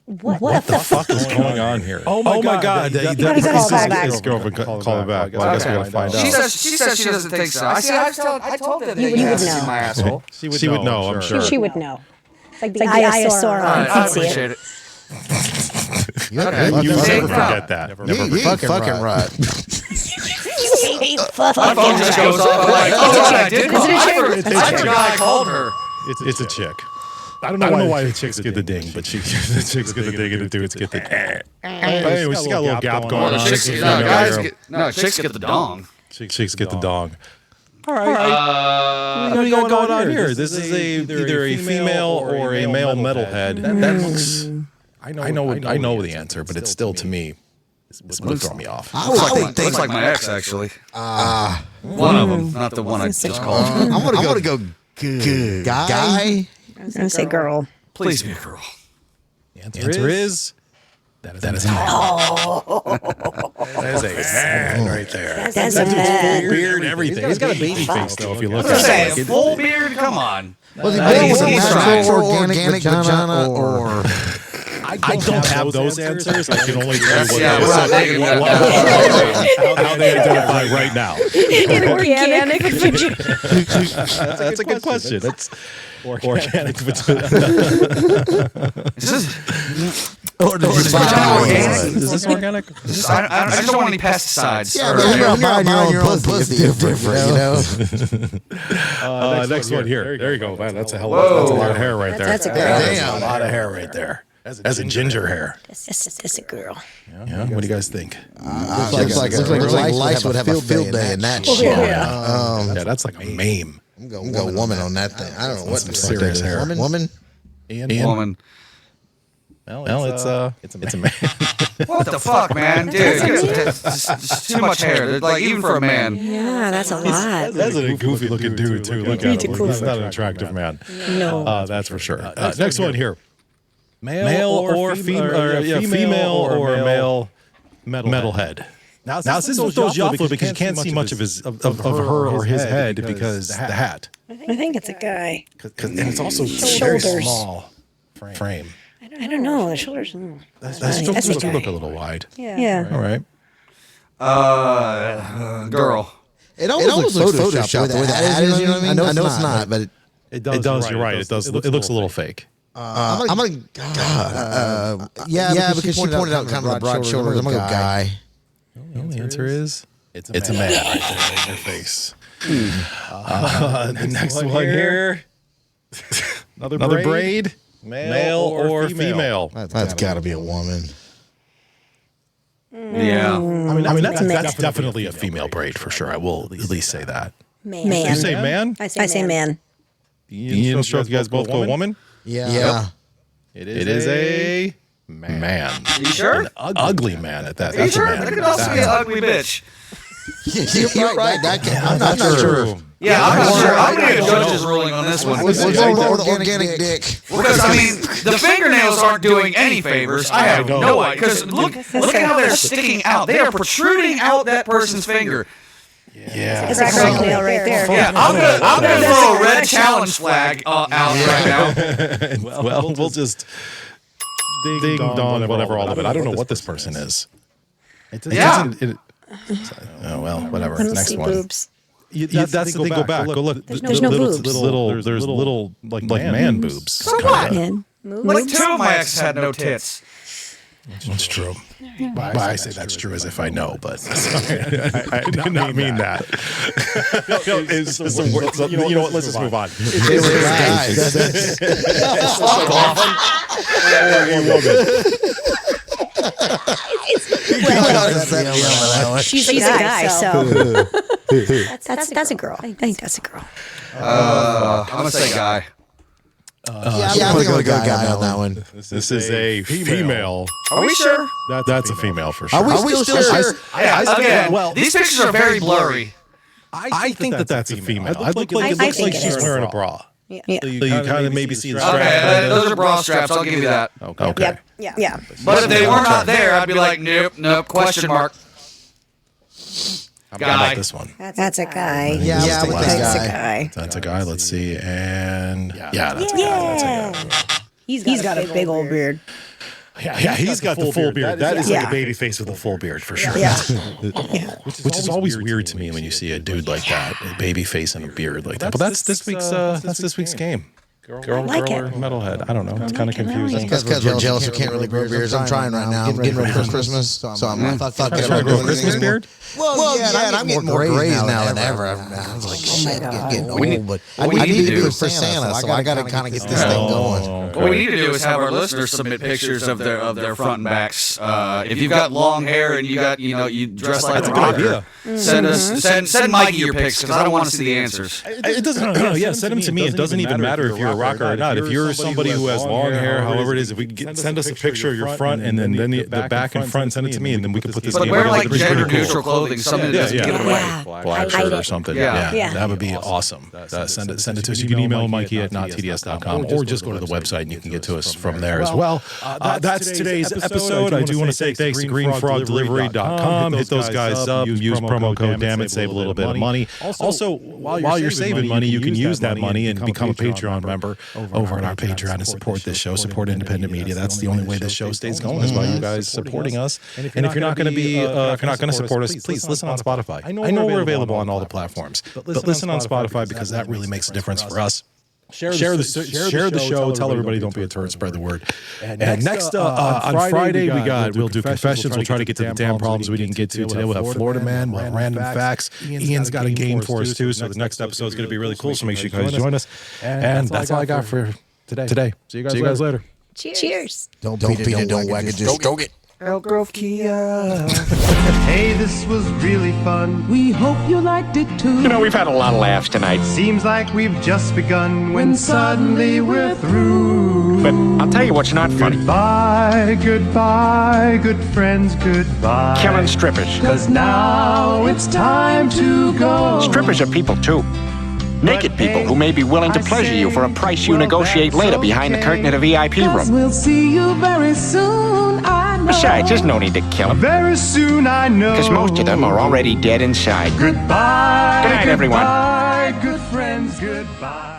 What the fuck is going on here? Oh my god! You gotta call back. His girlfriend call him back. Well, I guess we gotta find out. She says she doesn't think so. I told her that You would see know. my asshole. She would know. I'm sure. She would know. It's like the ISR. I appreciate it. You never forget that. You fucking right. My phone just goes off. I'm like, oh, I did call. I forgot I called her. It's a chick. I don't know why the chicks get the ding, but the chicks get the ding and the dudes get the. But anyway, she's got a little gap going on. Chicks get the dong. Chicks get the dong. All right. What do you got going on here? This is either a female or a male metalhead. That looks. I know the answer, but it's still to me. It's going to throw me off. Looks like my ex, actually. One of them, not the one I just called. I'm gonna go guy. I was gonna say girl. Please be a girl. The answer is that is a man. That is a man right there. That's a man. Full beard, everything. He's got a baby face though. If you look at it, Full beard? Come on. Was he born with a natural organic vagina or? I don't have those answers. I can only tell you how they identify right now. Organic vagina. That's a good question. That's organic. Is this organic? I just don't want any pesticides. Yeah, but you're buying your own pussy. It's different, you know. Next one here. There you go. Man, that's a lot of hair right there. That's a girl. That's a lot of hair right there. As a ginger hair. It's a girl. Yeah. What do you guys think? Looks like Lice would have a field day in that shit. Yeah, that's like a meme. I'm going woman on that thing. I don't know what some serious hair. Woman. Woman. Well, it's a man. What the fuck, man, dude? It's too much hair. Like even for a man. Yeah, that's a lot. That's a goofy looking dude too. Look at him. He's not an attractive man. No. That's for sure. Next one here. Male or female, female or male metalhead. Now this is throws you off because you can't see much of her or his head because the hat. I think it's a guy. And it's also very small frame. I don't know. The shoulders. That's look a little wide. Yeah. All right. Girl. It almost looks Photoshopped the way the hat is. You know what I mean? I know it's not, but it does. You're right. It does. It looks a little fake. I'm gonna yeah, because she pointed out kind of the broad shoulders. I'm gonna go guy. The answer is it's a man right there in your face. The next one here. Another braid. Male or female? That's got to be a woman. Yeah. I mean that's definitely a female braid for sure. I will at least say that. Man. You say man? I say man. You guys both go woman? Yeah. It is a man. You sure? An ugly man at that. Are you sure? It could also be an ugly bitch. You're right. I'm not sure. Yeah, I'm not sure. I'm going to get a judge's ruling on this one. What's the organic dick? Because, I mean, the fingernails aren't doing any favors. I have no idea. Because look at how they're sticking out. They are protruding out that person's finger. Yeah. It's a crack nail right there. Yeah, I'm gonna throw a red challenge flag out right now. Well, we'll just ding dong and whatever all of it. I don't know what this person is. Oh well, whatever. Next one. Boobs. That's the thing. Go back. Go look. There's no boobs. There's little like man boobs. So what? Man. Like 2 of my exes had no tits. That's true. But I say that's true as if I know, but I did not mean that. You know what? Let's just move on. They were guys. She's a guy, so that's a girl. I think that's a girl. I'm gonna say guy. I think I'm gonna go guy on that one. This is a female. Are we sure? That's a female for sure. Are we still sure? Again, these pictures are very blurry. I think that's a female. It looks like she's wearing a bra. Yeah. You kind of maybe see the strap. Okay, those are bra straps. I'll give you that. Okay. Yeah. But if they were not there, I'd be like, nope, question mark. How about this one? That's a guy. Yeah, That's a guy. That's a guy. Let's see. And that's a guy. That's a guy. He's got a big old beard. Yeah, he's got the full beard. That is like a baby face with a full beard for sure. Yeah. Which is always weird to me when you see a dude like that, a baby face and a beard like that. But that's this week's game. Girl or Metalhead. I don't know. It's kind of confusing. Because we're jealous we can't really grow beards. I'm trying right now. I'm getting ready for Christmas. So I'm like, fuck it. Trying to grow a Christmas beard? Well, yeah, and I'm getting more grays now than ever. I was like, shit, I'm getting old. But I need to do it for Santa, so I got to kind of get this thing going. What we need to do is have our listeners submit pictures of their front and backs. If you've got long hair and you dress like a rocker, send Mikey your pics because I don't want to see the answers. It doesn't. Yeah, send them to me. It doesn't even matter if you're a rocker or not. If you're somebody who has long hair, however it is, if we send us a picture of your front and then the back and front, send it to me, and then we can put this. But wear like gender neutral clothing, something that doesn't give away. Black shirt or something. Yeah, that would be awesome. Send it to us. You can email Mikey at nottds.com or just go to the website and you can get to us from there as well. That's today's episode. I do want to say thanks to greenfrogdelivery.com. Hit those guys up. Use promo code DAMNIT. Save a little bit of money. Also, while you're saving money, you can use that money and become a Patreon member over on our Patreon and support this show, support independent media. That's the only way this show stays going is by you guys supporting us. And if you're not going to support us, please listen on Spotify. I know we're available on all the platforms, but listen on Spotify because that really makes a difference for us. Share the show. Tell everybody. Don't be a turd. Spread the word. And next on Friday we'll do confessions. We'll try to get to the damn problems we didn't get to today. We'll have Florida Man. We'll have random facts. Ian's got a game for us too. So the next episode is going to be really cool. So make sure you guys join us. And that's all I got for today. See you guys later. Cheers. Don't beat it. Don't whack it. Just go get. Elk Grove Kia. Hey, this was really fun. We hope you liked it too. You know, we've had a lot of laughs tonight. Seems like we've just begun when suddenly we're through. But I'll tell you what's not funny. Goodbye, good friends, goodbye. Killing strippers. 'Cause now it's time to go. Strippers are people too. Naked people who may be willing to pleasure you for a price you negotiate later behind the curtain at a VIP room. We'll see you very soon, I know. Besides, there's no need to kill them. Very soon, I know. Because most of them are already dead inside. Goodbye. Good night, everyone. Goodbye, good friends, goodbye.